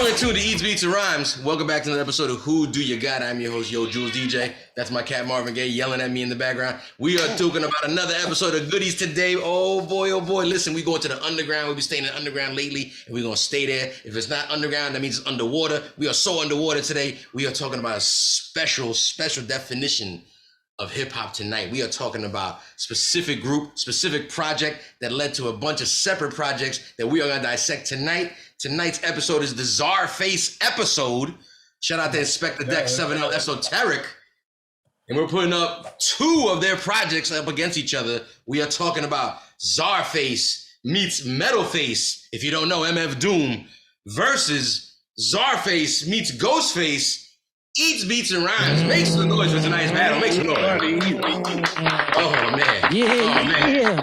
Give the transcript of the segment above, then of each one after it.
You're tuned to Eats, Beats, and Rhymes. Welcome back to another episode of Who Do You Got? I'm your host, Yo Jules DJ. That's my cat Marvin Gaye yelling at me in the background. We are talking about another episode of goodies today. Oh boy. Listen, we going to the underground. We've been staying in the underground lately, and we're going to stay there. If it's not underground, that means it's underwater. We are so underwater today. We are talking about a special definition of hip hop tonight. We are talking about specific group, specific project that led to a bunch of separate projects that we are going to dissect tonight. Tonight's episode is the CZARFACE episode. Shout out to Inspector Deck 7L Esoteric. And we're putting up two of their projects up against each other. We are talking about CZARFACE meets MEDDLE. If you don't know, MF Doom versus CZARFACE meets GHOSTFACE. Eats, beats, and rhymes. Make some noise for tonight's battle. Make some noise. Oh, man. Yeah.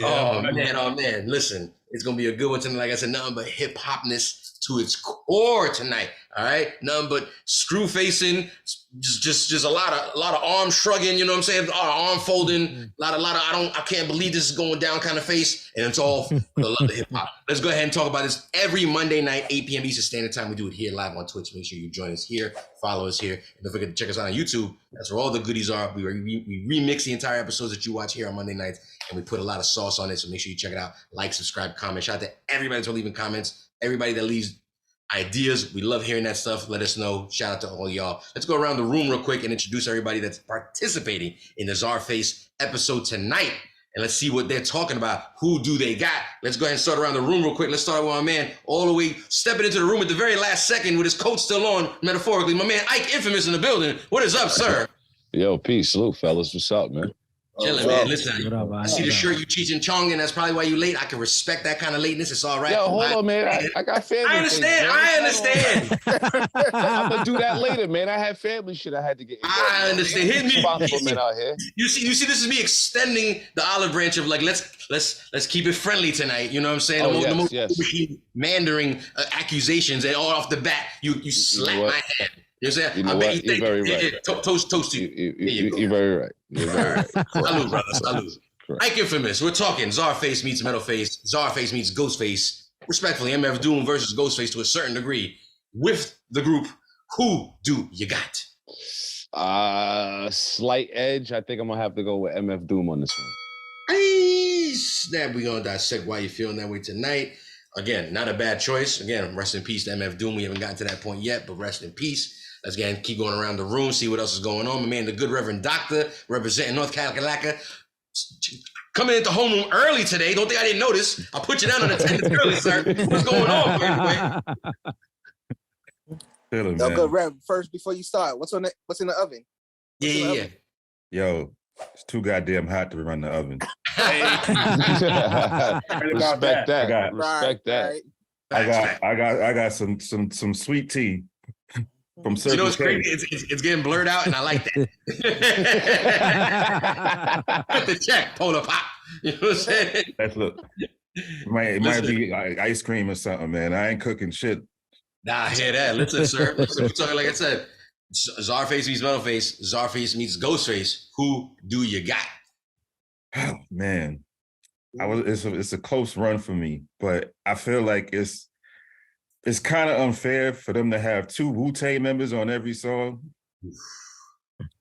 Oh, man. Listen, it's going to be a good one tonight. Like I said, nothing but hip-hopness to its core tonight. All right? Nothing but screw-facing, just a lot of arm shrugging, you know what I'm saying? A lot of arm folding, a lot of I can't believe this is going down kind of face. And it's all for the love of hip-hop. Let's go ahead and talk about this every Monday night, 8 p.m. Eastern Standard Time. We do it here live on Twitch. Make sure you join us here, follow us here. And don't forget to check us out on YouTube. That's where all the goodies are. We remix the entire episodes that you watch here on Monday nights, and we put a lot of sauce on it. So make sure you check it out. Like, subscribe, comment. Shout out to everybody that's leaving comments. Everybody that leaves ideas. We love hearing that stuff. Let us know. Shout out to all y'all. Let's go around the room real quick and introduce everybody that's participating in the CZARFACE episode tonight. And let's see what they're talking about. Who do they got? Let's go ahead and start around the room real quick. Let's start with my man all the way stepping into the room at the very last second with his coat still on, metaphorically. My man Ike Infamous in the building. What is up, sir? Yo, peace. Salute, fellas. What's up, man? Chilling, man. Listen, I see the shirt you Cheech and Chong, and that's probably why you late. I can respect that kind of lateness. It's all right. Yo, hold on, man. I got family. I understand. I'm gonna do that later, man. I had family shit I had to get. I understand. Hit me. Out here. You see, this is me extending the olive branch of like, let's keep it friendly tonight. You know what I'm saying? The most mandering accusations, and all off the bat, you slap my hand. You know what? You're very right. Toast to you. You're very right. You're very right. Salute, brother. Salute. Ike Infamous. We're talking CZARFACE meets MEDDLE. CZARFACE meets GHOSTFACE. Respectfully, MF Doom versus GHOSTFACE to a certain degree. With the group, who do you got? Slight edge. I think I'm gonna have to go with MF Doom on this one. Hey, snap. We're gonna dissect why you're feeling that way tonight. Again, not a bad choice. Again, rest in peace to MF Doom. We haven't gotten to that point yet, but rest in peace. Let's again keep going around the room, see what else is going on. My man, the good Reverend Doctor, representing North Carolina, coming into homeroom early today. Don't think I didn't notice. I'll put you down on attendance early, sir. What's going on, anyway? Yo, good Rev. First, before you start, what's in the oven? Yeah. Yo, it's too goddamn hot to run the oven. Respect that. I got some sweet tea. From you know what's crazy? It's getting blurred out, and I like that. Put the check, polar pop. You know what I'm saying? Let's look. It might be ice cream or something, man. I ain't cooking shit. Nah, I hear that. Listen, sir. We're talking like I said. CZARFACE meets MEDDLE. CZARFACE meets GHOSTFACE. Who do you got? Oh man, it's a close run for me, but I feel like it's kind of unfair for them to have two Wu-TANG members on every song.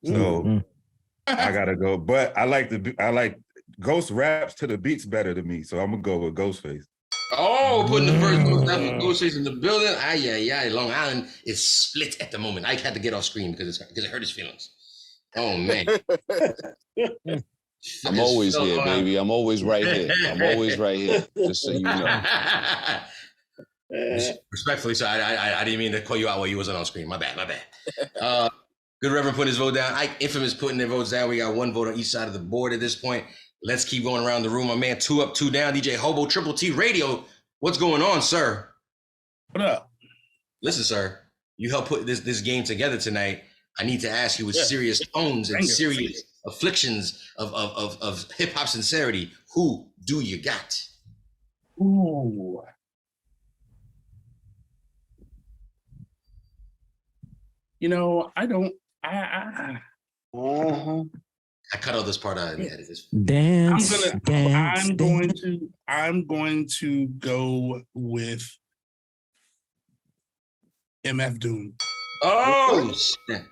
So I gotta go. But I like Ghost raps to the beats better than me, so I'm gonna go with GHOSTFACE. Oh, putting the first GHOSTFACE in the building. Long Island is split at the moment. I had to get off screen because it hurt his feelings. Oh man. I'm always here, baby. I'm always right here. I'm always right here. Just so you know. Respectfully, so I didn't mean to call you out while you wasn't on screen. My bad. Good Reverend putting his vote down. Ike Infamous putting their votes down. We got one vote on each side of the board at this point. Let's keep going around the room. My man, 2 up, 2 down. DJ Hobo, Triple T Radio. What's going on, sir? What up? Listen, sir, you helped put this game together tonight. I need to ask you with serious tones and serious afflictions of hip hop sincerity. Who do you got? Ooh. You know, I don't. I cut all this part out. I'm going to go with MF Doom. Oh, snap.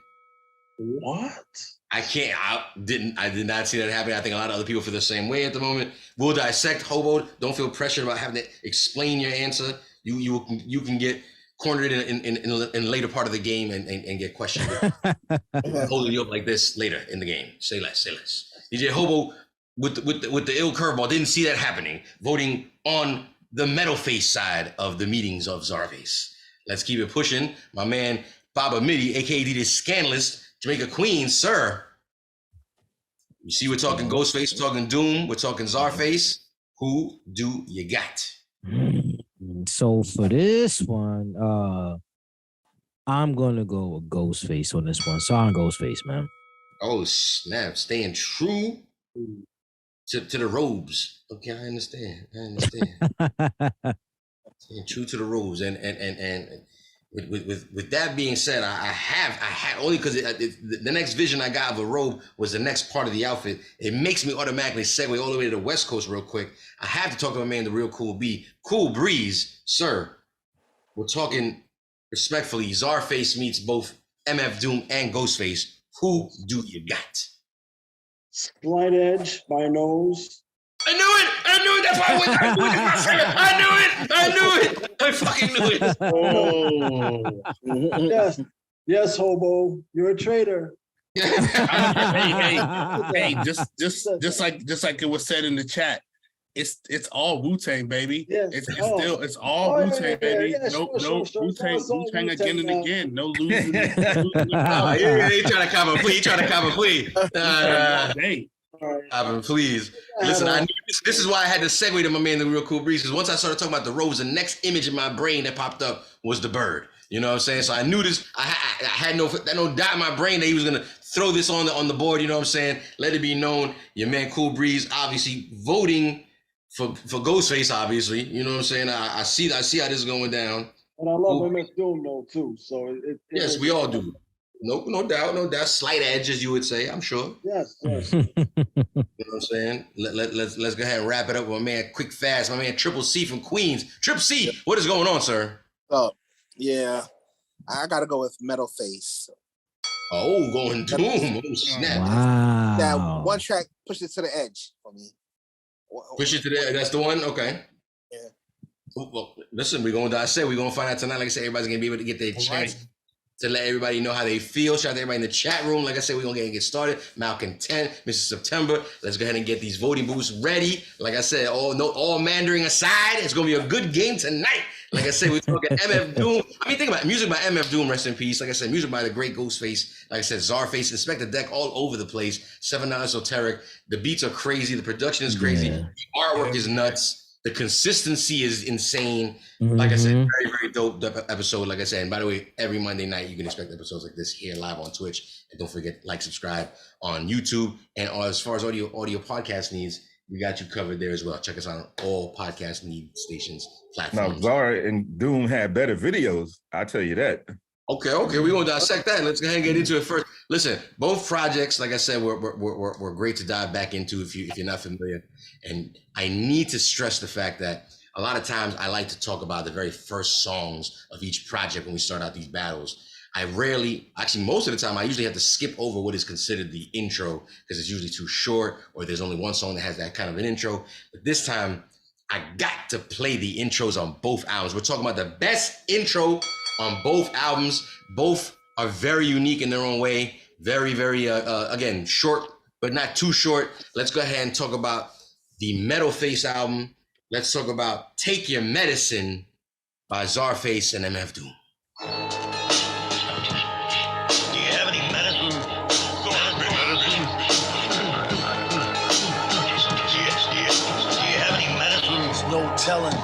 What? I can't. I did not see that happen. I think a lot of other people feel the same way at the moment. We'll dissect, Hobo. Don't feel pressured about having to explain your answer. You can get cornered in the later part of the game and get questioned. Holding you up like this later in the game. Say less. DJ Hobo with the ill curveball didn't see that happening. Voting on the metal face side of the meetings of CZARFACE. Let's keep it pushing. My man Baba Midi, aka the Scandalous, Jamaica Queen, sir. You see, we're talking Ghostface, we're talking Doom, we're talking CZARFACE. Who do you got? So for this one, I'm gonna go with Ghostface on this one. Sorry, Ghostface, man. Oh snap! Staying true to the robes. Okay, I understand. Staying true to the robes, and with that being said, I had only because the next vision I got of a robe was the next part of the outfit. It makes me automatically segue all the way to the West Coast real quick. I have to talk to my man, the real Cool B, Cool Breeze, sir. We're talking respectfully. CZARFACE meets both MF Doom and Ghostface. Who do you got? Slight edge, my nose. I knew it. That's why I went. I knew it. I fucking knew it. Oh. Yes, Hobo, you're a traitor. hey, just like it was said in the chat, it's all Wu-Tang, baby. Yes. It's all Wu-Tang, baby. No Wu-Tang again and again. No losing. He trying to cop a plea. Please. Listen, I knew this is why I had to segue to my man, the real Cool Breeze, because once I started talking about the robes, the next image in my brain that popped up was the bird. You know what I'm saying? So I knew this. I had no doubt in my brain that he was gonna throw this on the board. You know what I'm saying? Let it be known, your man Cool Breeze obviously voting for Ghostface. Obviously, you know what I'm saying? I see how this is going down. And I love MF Doom though too. So yes, we all do. No doubt. Slight edge, as you would say, I'm sure. Yes. You know what I'm saying? Let's go ahead and wrap it up with my man Quick Fast, my man Triple C from Queens. Triple C, what is going on, sir? Oh, yeah. I gotta go with Metal Face. Oh, going Doom. Oh, snap. Wow. That one track pushed it to the edge for me. Push it to the that's the one? Okay. Yeah. Well, listen, we're gonna dissect. We're gonna find out tonight. Like I said, everybody's gonna be able to get their chance to let everybody know how they feel. Shout out to everybody in the chat room. Like I said, we're gonna get started. Malcolm 10, Mr. September. Let's go ahead and get these voting booths ready. Like I said, all mandering aside, it's gonna be a good game tonight. Like I said, we're talking MF Doom. I mean, think about it. Music by MF Doom, rest in peace. Like I said, music by the great Ghostface. Like I said, CZARFACE. Inspect the deck all over the place. 7 Esoteric. The beats are crazy. The production is crazy. Yeah. The artwork is nuts. The consistency is insane. Like I said, very, very dope episode. Like I said, and by the way, every Monday night you can expect episodes like this here live on Twitch. And don't forget, subscribe on YouTube. And as far as audio podcast needs, we got you covered there as well. Check us out on all podcast need stations, platforms. Now, Zara and Doom had better videos. I'll tell you that. Okay, we're gonna dissect that. Let's go ahead and get into it first. Listen, both projects, like I said, were great to dive back into if you're not familiar. And I need to stress the fact that a lot of times I like to talk about the very first songs of each project when we start out these battles. I rarely, actually most of the time, I usually have to skip over what is considered the intro because it's usually too short or there's only one song that has that kind of an intro. But this time, I got to play the intros on both albums. We're talking about the best intro on both albums. Both are very unique in their own way. Very, very, again, short, but not too short. Let's go ahead and talk about the Metal Face album. Let's talk about Take Your Medicine by CZARFACE and MF Doom. No telling.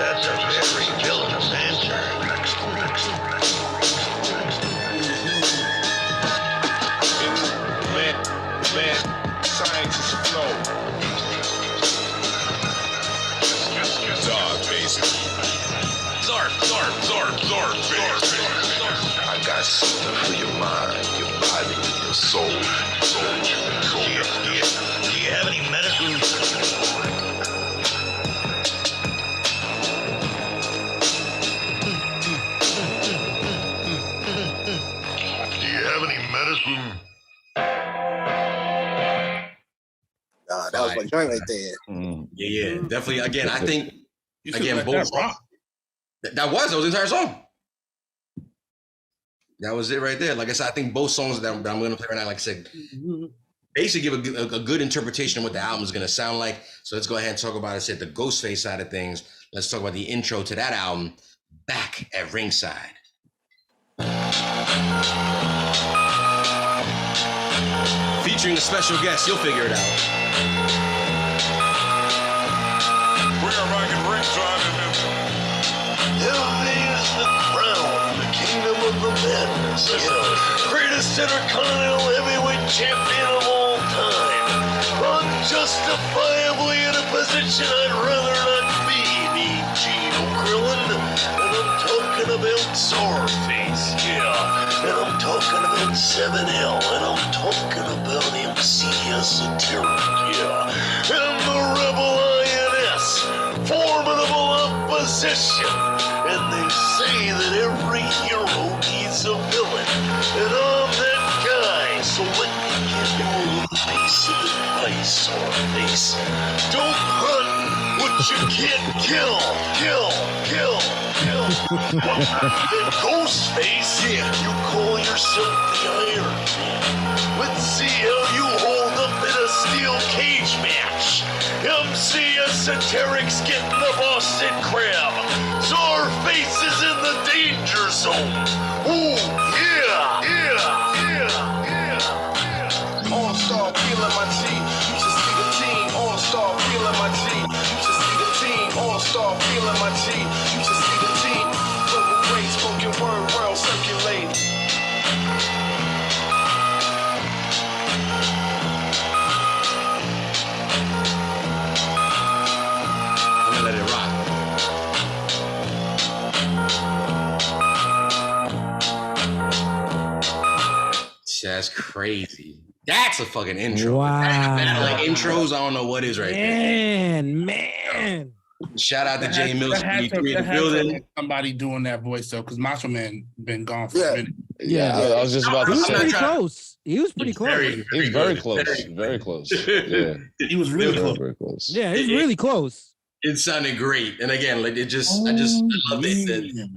That's a very villainous answer. Man, science is a flow. CZARFACE. CZARFACE. I got something for your mind, your body, your soul. Do you have any medicine? That was my joint right there. Yeah, definitely. Again, I think You should again let both that songs. rock. That was the entire song. That was it right there. Like I said, I think both songs that I'm going to play right now, like I said, basically give a good interpretation of what the album is going to sound like. So let's go ahead and talk about it. Said the Ghostface side of things. Let's talk about the intro to that album, Back at Ringside. Featuring a special guest, you'll figure it out. We are back at ringside in this. Heavy is the crown, the kingdom of the madness. Greatest intercontinental heavyweight champion of all time. Unjustifiably in a position I'd rather not be, me, Gene Okerlund. And I'm talking about CZARFACE, yeah. And I'm talking about 7L. And I'm talking about MC Esoteric, yeah. And the Rebel INS, formidable opposition. And they say that every hero needs a villain. And I'm that guy, so let me give you a little piece of advice, CZARFACE. Don't hunt what you can't kill. And Ghostface, yeah, you call yourself the Iron Man. Let's see how you hold up in a steel cage match. MC Esoteric's getting the Boston Crab. CZARFACE is in the danger zone. Ooh, yeah. All-star feeling my G. You should see the team. All-star feeling my G. You should see the team. All-star feeling my G. You should see the team. Verbal great spoken word world circulating. I'm gonna let it rock. That's crazy. That's a fucking intro. Wow. That, like intros, I don't know what is right there. Man. Shout out to Jay Mills, That had to in the have building. somebody doing that voice though, because Macho Man been gone for Yeah. a minute. Yeah, I was just about He to was I'm not pretty say. trying- close. He was pretty close. He's very close. Very close. Yeah, He was really very, close. very close. Yeah, he's really close. It sounded great, and again, like I love it.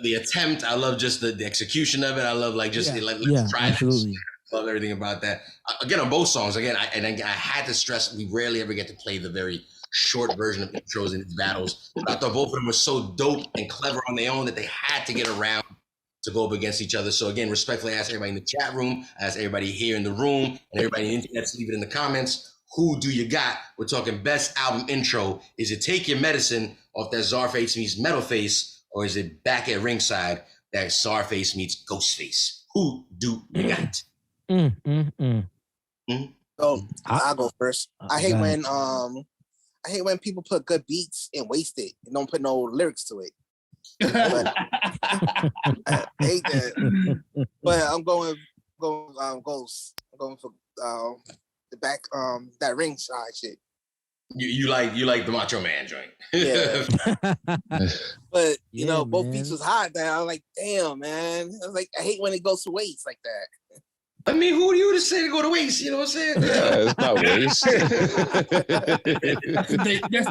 The attempt. I love just the execution of it. I love like just let's try this. absolutely. Love everything about that. Again, on both songs. Again, I had to stress we rarely ever get to play the very short version of intros in these battles. But I thought both of them were so dope and clever on their own that they had to get around to go up against each other. So again, respectfully, I ask everybody in the chat room, I ask everybody here in the room, and everybody in the internet to leave it in the comments. Who do you got? We're talking best album intro. Is it Take Your Medicine off that CZARFACE meets MEDDLE, or is it Back at Ringside that CZARFACE meets Ghostface? Who do you got? So I'll go first. I hate Got when people put good beats and waste it and don't put no lyrics to it. But, I hate that. But I'm going Ghost. I'm going for the back that ringside shit. You like the Macho Man joint. Yeah. But you know, both man. beats was hot now. I'm like, damn, man. I was like, I hate when it goes to waste like that. I mean, who are you to say to go to waste? You know what I'm saying? Yeah, it's not waste.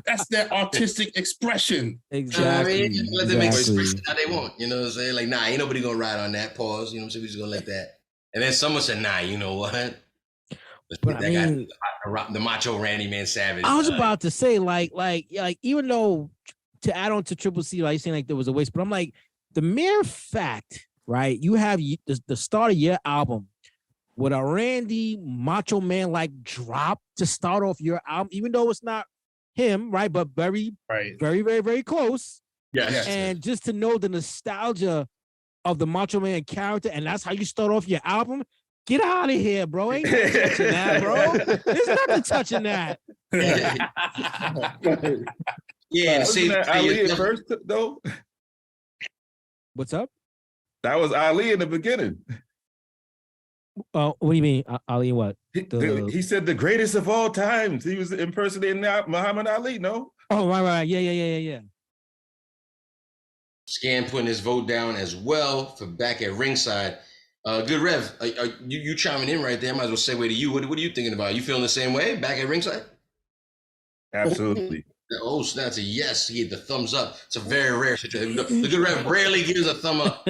That's their artistic expression. Exactly. I mean, let them exactly. express it how they want. You know what I'm saying? Like, nah, ain't nobody gonna ride on that. Pause. You know what I'm saying? We just gonna let that. And then someone said, nah, you know what? Let's But put I that mean, guy, the Macho Randy Man Savage. I was about to say, like, even though to add on to Triple C, like saying like there was a waste, but I'm like, the mere fact, right? You have the start of your album with a Randy Macho Man like drop to start off your album, even though it's not him, right? But very, very close. Yes. And just to know the nostalgia of the Macho Man character, and that's how you start off your album. Get out of here, bro. Ain't nothing touching that, bro. There's nothing touching that. Yeah, Wasn't that Ali at first though? What's up? That was Ali in the beginning. What do you mean, Ali? What? He said the greatest of all times. He was impersonating Muhammad Ali. No. Oh, right. Yeah. Scan putting his vote down as well for Back at Ringside. Good Rev, are you chiming in right there? I might as well segue to you. What are you thinking about? You feeling the same way back at ringside? Absolutely. Oh, snap, that's a yes. He had the thumbs up. It's a very rare situation. The Good Rev rarely gives a thumb up.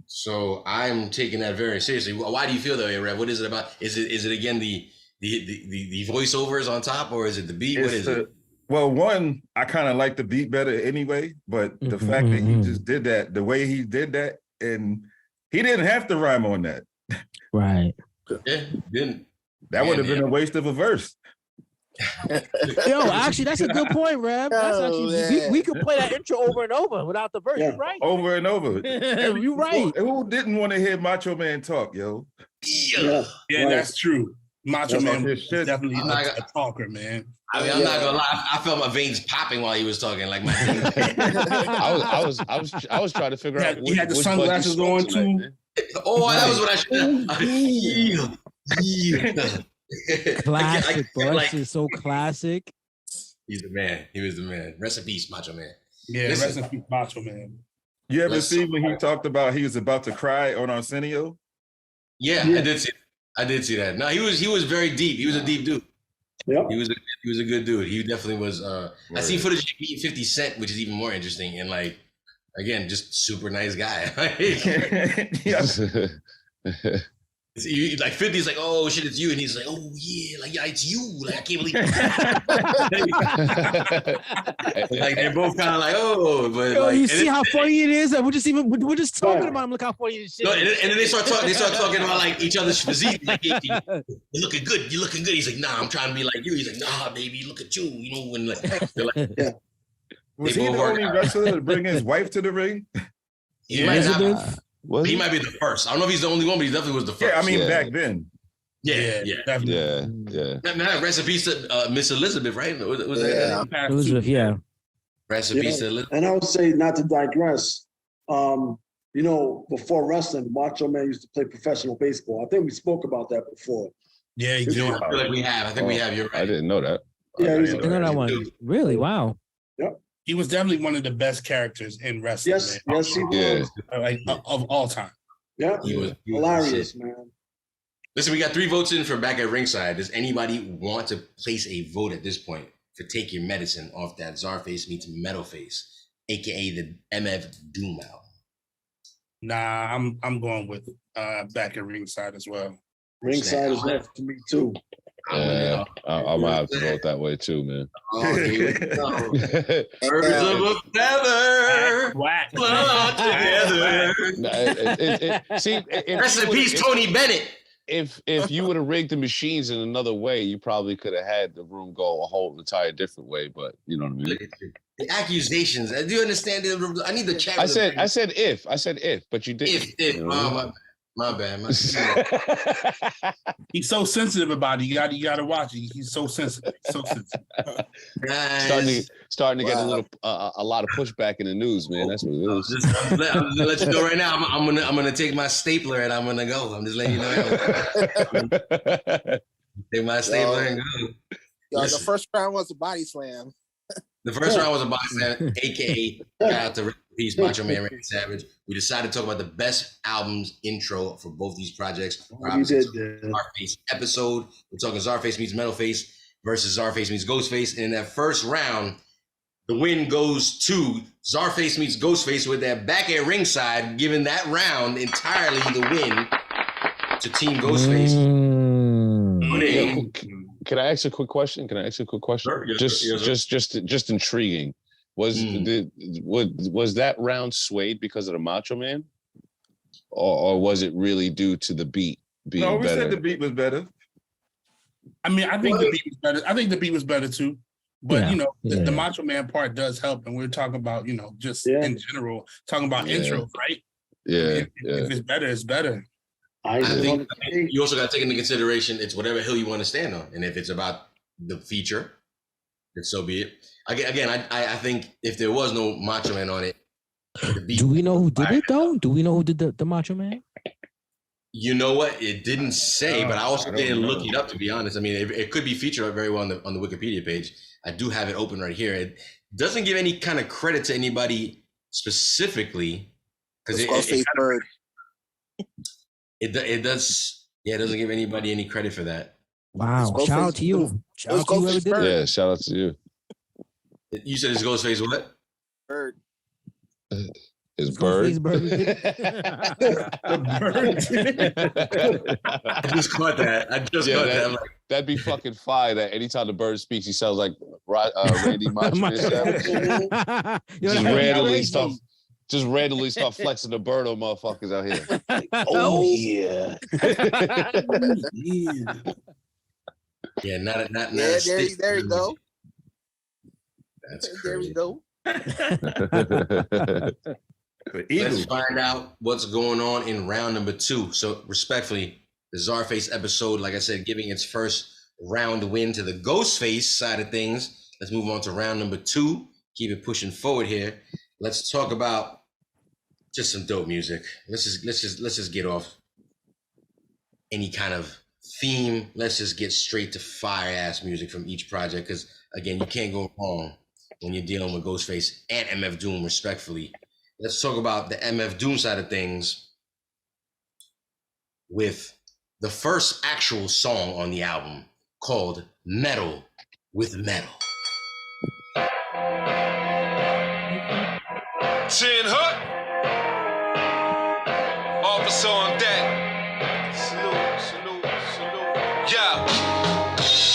So I'm taking that very seriously. Why do you feel that way, Rev? What is it about? Is it again the voiceovers on top, or is it the beat? What is it? Well, one, I kind of like the beat better anyway, but the fact that he just did that, the way he did that, and he didn't have to rhyme on that. Right. Yeah, didn't. That would have been a waste of a verse. Yo, actually, that's a good point, Rev. That's actually we could play that intro over and over without the verse. Yeah. You're right. Over and over. You're right. Who didn't want to hear Macho Man talk, yo? Yeah, Yeah, that's true. Macho That's Man his was shit. definitely a talker, man. I mean, I'm not gonna lie. I felt my veins popping while he was talking. Like my I was trying to figure out. He had the which sunglasses button on you smoked too. oh, that was what I should. Classic, bro. That shit is so classic. He's the man. He was the man. Rest in peace, Macho Man. Yeah, Listen. rest in peace, Macho Man. You ever see when he talked about he was about to cry on Arsenio? Yeah, I did see. I did see that. No, he was very deep. He was a deep dude. Yep. He was a good dude. He definitely was. I see footage of him 50 Cent, which is even more interesting. And like, again, just super nice guy. Like 50's like, oh shit, it's you, and he's like, oh yeah, like yeah, it's you. Like I can't believe it. Like they're both kind of like, oh, but Yo, like, you see how funny it is? We're just talking about him. Look how funny this shit. No, and then they start talking about like each other's physique. Like, hey, you're looking good. You're looking good. He's like, nah, I'm trying to be like you. He's like, nah, baby, look at you. You know when like, they're like Yeah. Was They he both the work only out. wrestler to bring his wife to the ring? he might not. Elizabeth? He might be the first. I don't know if he's the only one, but he definitely was the first. Yeah, I mean Yeah. back then. yeah. definitely. Yeah. Rest in peace to Miss Elizabeth, right? Was Yeah. that Elizabeth, yeah. rest in peace to Elizabeth? And I would say, not to digress, you know, before wrestling, Macho Man used to play professional baseball. I think we spoke about that before. Yeah, he You did. know, I feel like we have. I think we have. You're I right. didn't know that. Yeah, he's You know that one. Really? Wow. He was definitely one of the best characters in wrestling. Yes, man. yes, he Yeah. was. Like of all time. Yeah, He was hilarious, man. Listen, we got 3 votes in for back at ringside. Does anybody want to place a vote at this point for Take Your Medicine off that CZARFACE meets Metal Face, aka the MF Doom album? Nah, I'm going with back at ringside as well. Ringside is left to me too. Yeah, I might have to vote that way too, man. Oh, here we go. Birds of a feather, Whack. fly together. See, Rest in peace, Tony Bennett. if you would have rigged the machines in another way, you probably could have had the room go a whole entire different way. But you know what I mean. The accusations. Do you understand? I need the chat. I said if, but you didn't. If. You know? My bad. He's so sensitive about it. You gotta watch it. He's so sensitive. So sensitive. Guys, starting to get a lot of pushback in the news, man. That's what it is. I'm just let you know right now. I'm gonna take my stapler and I'm gonna go. I'm just letting you know. Take my stapler and go. Yo, the Listen. first round was a body slam. The first round was a box slam, aka shout out to Rest in Peace, Macho Man Randy Savage. We decided to talk about the best albums intro for both these projects. We did that. CZARFACE episode. We're talking CZARFACE meets Metal Face versus CZARFACE meets Ghostface. And in that first round, the win goes to CZARFACE meets Ghostface with that back at ringside, giving that round entirely the win to Team Ghostface. Winning. Can I ask a quick question? Sure, yes, Just intriguing. Was that round swayed because of the Macho Man, or was it really due to the beat being No, we better? said the beat was better. I mean, I think the beat was better. I think the beat was better too. But Yeah, you know, yeah. the Macho Man part does help, and we're talking about, you know, just Yeah. in general, talking about Yeah. intros, right? Yeah, If it's better, it's better. I think you also got to take into consideration it's whatever hill you want to stand on, and if it's about the feature, then so be it. Again, I think if there was no Macho Man on it, the beat. Do we know who did it though? Do we know who did the Macho Man? You know what? It didn't say, but I also I don't didn't know. look it up, to be honest. I mean, it could be featured very well on the Wikipedia page. I do have it open right here. It doesn't give any kind of credit to anybody specifically because Ghostface Bird. It does. Yeah, it doesn't give anybody any credit for that. Wow. Shout out to you. Shout out to whoever did it. Yeah, shout out to you. You said it's Ghostface what? Bird. His bird. Ghostface Bird did it. I just caught that. I just caught that. I'm like, That'd be fucking fire. That anytime the bird speaks, he sounds like Randy Macho. Just randomly start flexing the bird on motherfuckers out here. Oh yeah. yeah, not Yeah, stick there you go. That's There we crazy. go. Let's find out what's going on in round number 2. So respectfully, the CZARFACE episode, like I said, giving its first round win to the Ghostface side of things. Let's move on to round number 2. Keep it pushing forward here. Let's talk about just some dope music. Let's just get off any kind of theme. Let's just get straight to fire ass music from each project. Because again, you can't go wrong when you're dealing with Ghostface and MF Doom, respectfully. Let's talk about the MF Doom side of things with the first actual song on the album called Meddle with Metal. 10 Hut. Officer on deck. Salute. Yeah.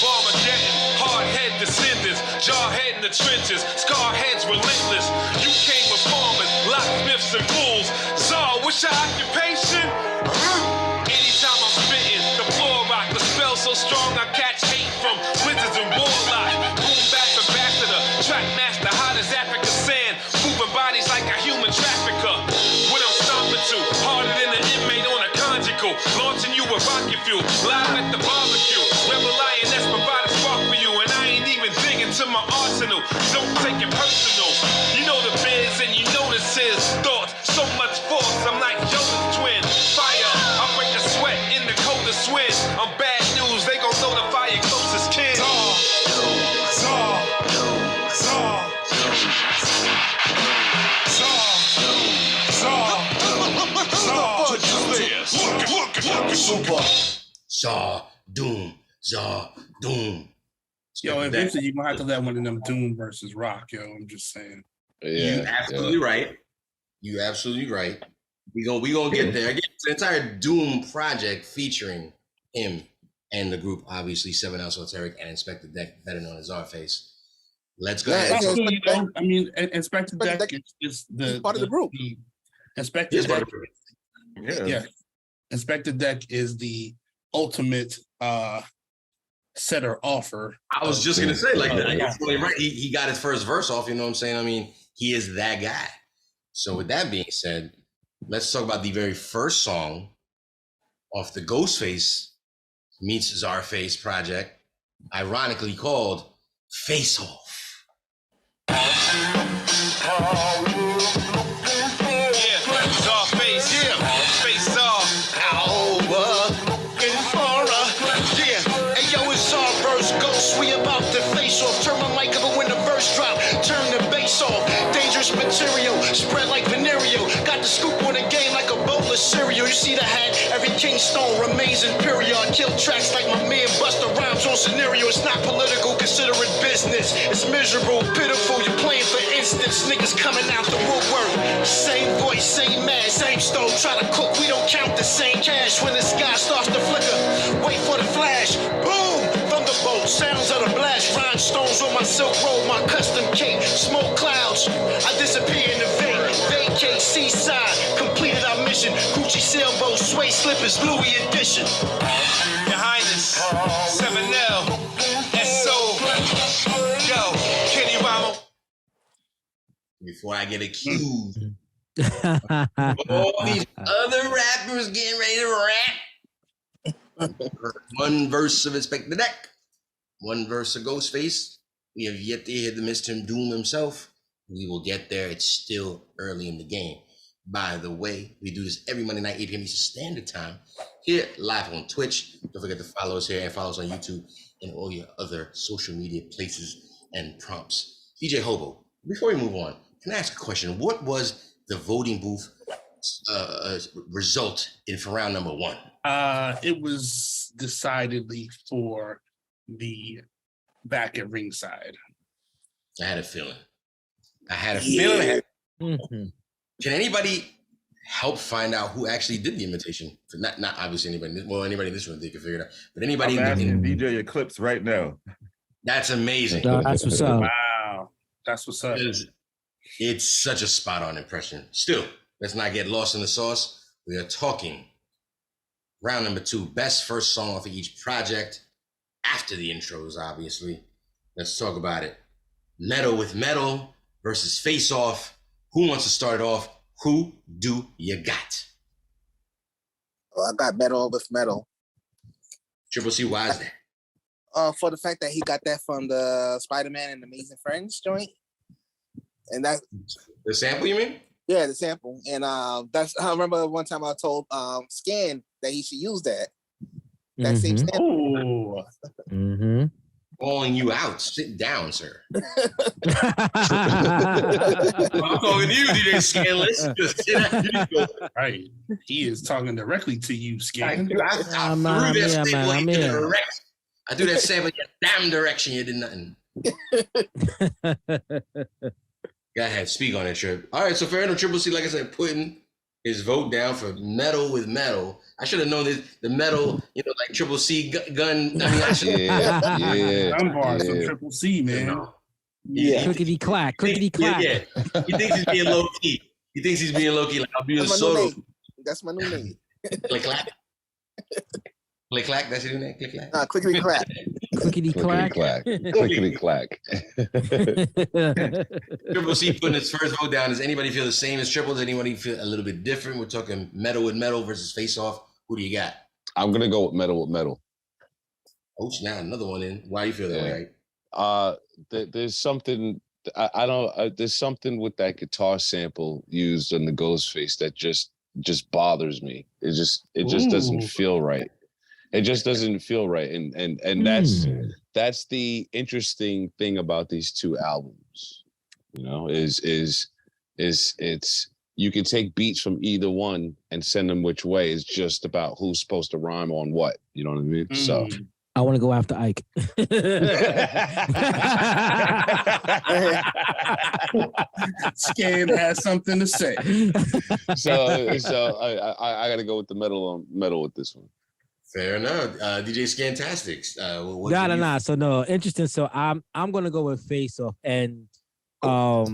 Armageddon, hard head descendants, jaw head in the trenches, scar heads relentless. You came with farmers, locksmiths and fools. Czar, what's your occupation? Anytime I'm spitting, the floor rock, the spell so strong I catch hate from wizards and warlocks. Boom back ambassador, track master, hot as African sand, moving bodies like a human trafficker. What I'm stomping to, harder than an inmate on a conjugal, launching you with rocket fuel, live at the barbecue. Rebel lioness provide a spark for you, and I ain't even digging to my arsenal. Don't take it personal. You know the biz and you know this is thoughts. So much force, I'm like Yoda's twin. Fire, I break a sweat in the coldest wind. I'm bad news, they gon' notify your closest kin. Czar, Doom, Czar, Doom. Yo, eventually you're gonna have to let one of them Doom versus Rock, yo. I'm just saying. You absolutely right. You absolutely right. We gonna get there. Again, it's an entire Doom project featuring him and the group, obviously, 7 Esoteric and Inspector Deck, better known as CZARFACE. Let's go ahead. I mean, Inspector Deck is the part of the group. Inspector Deck. Yeah. Inspector Deck is the ultimate setter offer. I was just gonna say, like, that's really right. He got his first verse off, you know what I'm saying? I mean, he is that guy. So with that being said, let's talk about the very first song off the Ghostface meets CZARFACE project, ironically called Face Off. Face off. Looking for a Hey yo, it's our verse ghost. We about to face off. Turn my mic up when the verse drop. Turn the bass off. Dangerous material, spread like venereal. Got the scoop on the game like a bowl of cereal. You see the hat, every Kingstone remains imperial. I kill tracks like my man Busta Rhymes on scenario. It's not political, consider it business. It's miserable, pitiful. You're playing for instance. Niggas coming out the woodwork. Same voice, same man, same stove. Try to cook, we don't count the same cash. When the sky starts to flicker, wait for the flash. Boom! Thunderbolt, sounds of the blast. Rhinestones on my silk road, my custom cape. Smoke clouds, I disappear in the vape. Vacate, seaside, completed our mission. Gucci sailboat, suede slippers, Louis edition. Your Highness, 7L, SO, yo, Kenny Ramo. Before I get accused, all these other rappers getting ready to rap. One verse of Inspector Deck, one verse of Ghostface. We have yet to hear the Mr. Doom himself. We will get there. It's still early in the game. By the way, we do this every Monday night, 8 p.m. Eastern Standard Time, here live on Twitch. Don't forget to follow us here and follow us on YouTube and all your other social media places and prompts. DJ Hobo, before we move on, can I ask a question? What was the voting booth result in for round number 1? It was decidedly for the back at ringside. I had a feeling. Mhm. Can anybody help find out who actually did the imitation? Not obviously anybody. Well, anybody in this room, they can figure it out. But anybody I'm asking DJ Eclipse right now. That's amazing. No, that's what's up. Wow, that's what's up. It's such a spot-on impression. Still, let's not get lost in the sauce. We are talking round number 2, best first song off of each project after the intros, obviously. Let's talk about it. Metal with Metal versus Face Off. Who wants to start it off? Who do you got? Oh, I got Metal with Metal. Triple C, why is that? For the fact that he got that from the Spider-Man and Amazing Friends joint. And that The sample, you mean? yeah, the sample. And that's I remember one time I told Scan that he should use that. That same Mhm. sample. Oh, Mhm. Calling you out. Sit down, sir. I'm talking to you, DJ Scanless. Just sit down. right. He is talking directly to you, I Scan. threw that sample I'm in here. the direction. I threw that sample in your damn direction. You did nothing. Go ahead, speak on it, Trip. All right, so fair enough. Triple C, like I said, putting his vote down for Metal with Metal. I should have known this. The metal, like Triple C gun. I mean, I should. Yeah. Gun bars from Triple C, man. Yeah. Clickety clack, clickety clack. Yeah. He thinks he's being low key. Like I'll be a That's my new soda. name. That's my new name. Click clack. Click clack. That's your new name. Click clack. Clickety clack. Clickety clack. Clickety clack. Triple C putting his first vote down. Does anybody feel the same as Triple? Does anybody feel a little bit different? We're talking Metal with Metal versus Face Off. Who do you got? I'm gonna go with Metal. Oh, now another one in. Why you feel that way? There's something I don't. There's something with that guitar sample used on the Ghostface that just bothers me. It just doesn't feel right. It just doesn't feel right, and that's the interesting thing about these two albums. Is it's you can take beats from either one and send them which way. It's just about who's supposed to rhyme on what. You know what I mean? So I want to go after Ike. Scan has something to say. so I got to go with the metal with this one. Fair enough. DJ Scantastics. Nah. So no, interesting. So I'm gonna go with Face Off, and for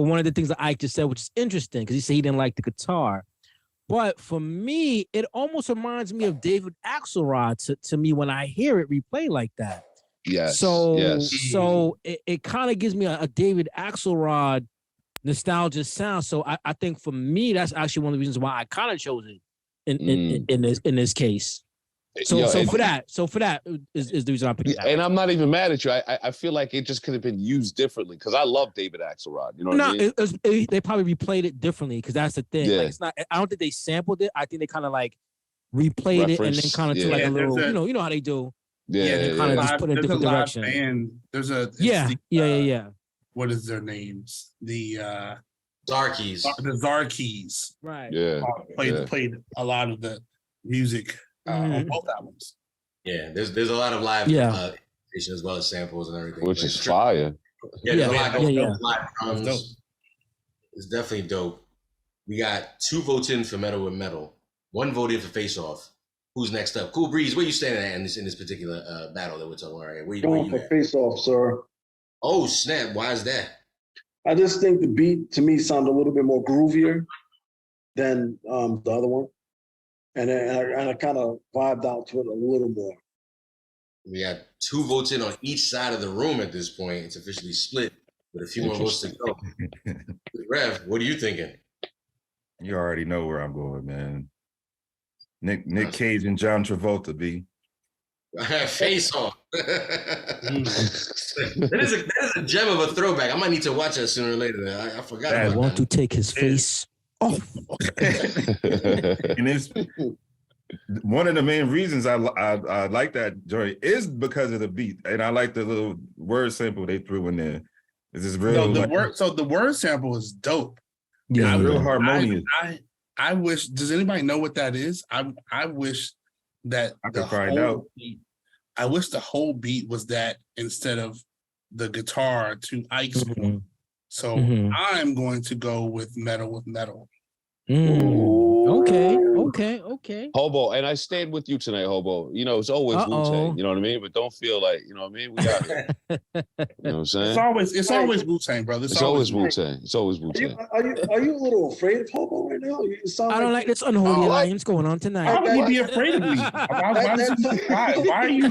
one of the things that Ike just said, which is interesting, because he said he didn't like the guitar. But for me, it almost reminds me of David Axelrod to me when I hear it replayed like that. Yes. So it kind of gives me a David Axelrod nostalgia sound. So I think for me, that's actually one of the reasons why I kind of chose it in this case. So for that is the reason I picked it. And I'm not even mad at you. I feel like it just could have been used differently because I love David Axelrod. You know what I mean? They probably replayed it differently because that's the thing. Yeah. Like, it's not. I don't think they sampled it. I think they kind of like replayed it and then kind of took like a little. You know how they do. Yeah. Kind of just put it in a different direction. Band. There's a yeah. What is their names? The CZAR-KEYS. The CZAR-KEYS. Right. Yeah. Played a lot of the music on both albums. Yeah, there's a lot of live as well as samples and everything. Which is fire. Yeah, there's a lot going on. Live It's drums. It's definitely dope. We got 2 votes in for Metal with Metal, 1 vote in for Face Off. Who's next up? Cool Breeze, where you standing at in this particular battle that we're talking about right here? Where you Going for at? Face Off, sir. Oh snap! Why is that? I just think the beat to me sounded a little bit more groovier than the other one. And I kind of vibed out to it a little more. We got 2 votes in on each side of the room at this point. It's officially split with a few more votes to go. Rev, what are you thinking? You already know where I'm going, man. Nick Cage and John Travolta, B. Face Off. That is a gem of a throwback. I might need to watch that sooner or later. I forgot. I want to take his face off. And it's one of the main reasons I like that joint is because of the beat, and I like the little word sample they threw in there. It's just real. The word sample is dope. Yeah, I real wish- harmonious. I wish. Does anybody know what that is? I wish that I the could find whole out. beat, I wish the whole beat was that instead of the guitar to Ike's point. Mhm. So Mhm. I'm going to go with metal. Okay. Hobo, and I stayed with you tonight, Hobo. You know, it's always Wu-Tang, you know what I mean? But don't feel like, you know what I mean? We out here. You know what I'm saying? It's always Wu-Tang, brother. It's always Wu-Tang. It's always Are Wu-Tang. you a little afraid of Hobo right now? You sound I don't like this unholy alliance going on tonight. Why would he be afraid of me? Why are you?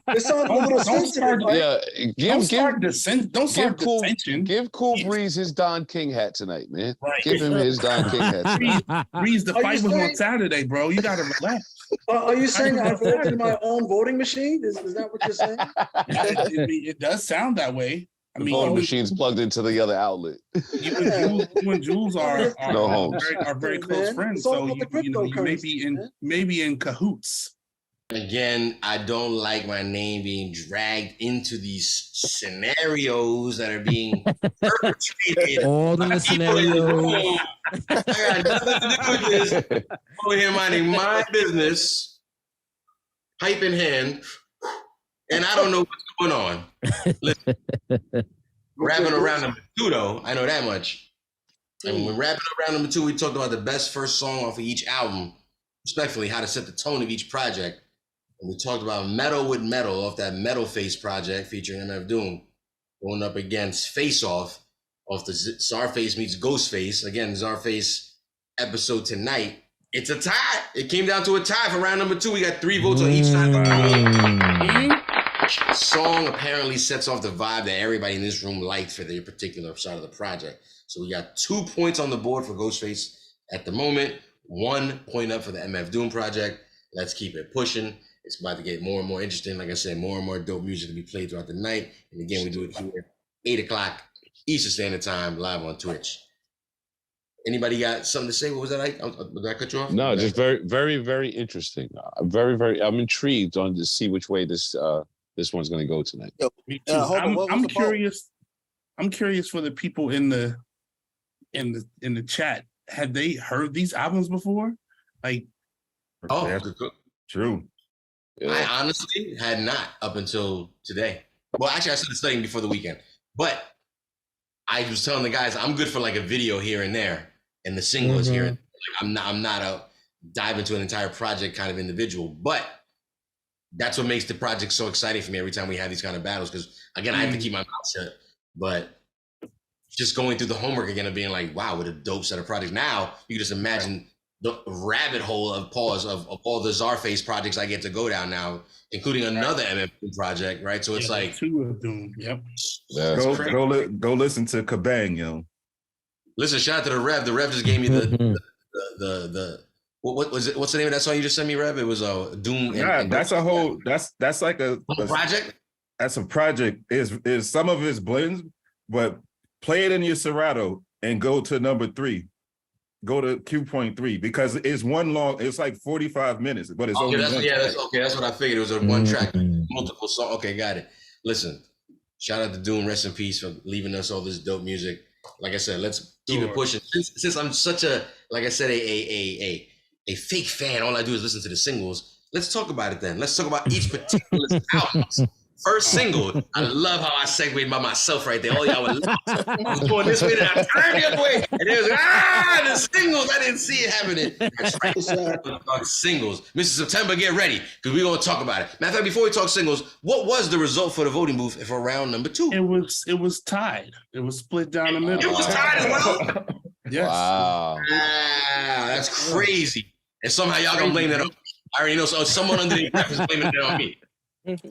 It sounds a little Don't sensitive. start. Like, Yeah, Don't start dissension. Give Cool Breeze his Don King hat tonight, man. Right. Give him his Don King hat tonight. Breeze, the Are fight you was on saying- Saturday, bro. You gotta relax. are you saying I voted in my own voting machine? Is that what you're saying? It does sound that way. I The mean, voting you machine's plugged into the other outlet. and Jules are No homes. very close Man, friends. it's all So about the you cryptocurrency, man. may be in cahoots. Again, I don't like my name being dragged into these scenarios that are being perpetrated. All the by people in the scenarios. room. I got nothing to do with this. I'm over here minding my business, pipe in hand, and I don't know what's going on. Listen, rapping around number 2, though, I know that much. And when rapping around number 2, we talked about the best first song off of each album, respectfully, how to set the tone of each project. And we talked about Metal with Metal off that Metal Face project featuring MF Doom, going up against Face Off the CZARFACE meets GHOSTFACE. Again, CZARFACE episode tonight. It's a tie. It came down to a tie for round number 2. We got 3 votes on each side of the room. The song apparently sets off the vibe that everybody in this room liked for their particular side of the project. So we got 2 points on the board for GHOSTFACE at the moment, 1 point up for the MF Doom project. Let's keep it pushing. It's about to get more and more interesting. Like I said, more and more dope music to be played throughout the night. And again, we do it here, 8 o'clock Eastern Standard Time, live on Twitch. Anybody got something to say? What was that like? Did I cut you off? No, just very interesting. I'm intrigued on to see which way this one's going to go tonight. Me too. I'm curious. I'm curious for the people in the chat. Had they heard these albums before? Like, That's true. I honestly had not up until today. Well, actually, I started studying before the weekend. But I was telling the guys I'm good for like a video here and there, and the single is here. Like, I'm not a dive into an entire project kind of individual, but that's what makes the project so exciting for me every time we have these kind of battles. Because again, I have to keep my mouth shut, but just going through the homework again and being like, wow, what a dope set of projects. Now you can just imagine the rabbit hole of all the CZARFACE projects I get to go down now, including another MF project, right? So it's like 2 of them. Yep. Go listen to Kabang, yo. Listen, shout out to the Rev. The Rev just gave me the what was it? What's the name of that song you just sent me, Rev? It was Doom. Yeah, that's a whole. That's like a project. That's a project. Is some of it's blends, but play it in your Serato and go to number 3. Go to Q.3 because it's one long. It's like 45 minutes, but it's only one track. That's what I figured. It was a one track, multiple song. Okay, got it. Listen, shout out to Doom. Rest in peace for leaving us all this dope music. Like I said, let's keep it pushing. Since I'm such a, like I said, a fake fan, all I do is listen to the singles. Let's talk about it then. Let's talk about each particular album's first single. I love how I segued by myself right there. All y'all were I was going this way, then I turned the other way, and it was the singles. I didn't see it happening. That's right. Singles. Mr. September, get ready because we're gonna talk about it. Matter of fact, before we talk singles, what was the result for the voting booth for round number 2? It was tied. It was split down the middle. It was tied as well. Yes. Wow. That's crazy. And somehow y'all gonna blame that on me. I already know. So someone under the is blaming it on me.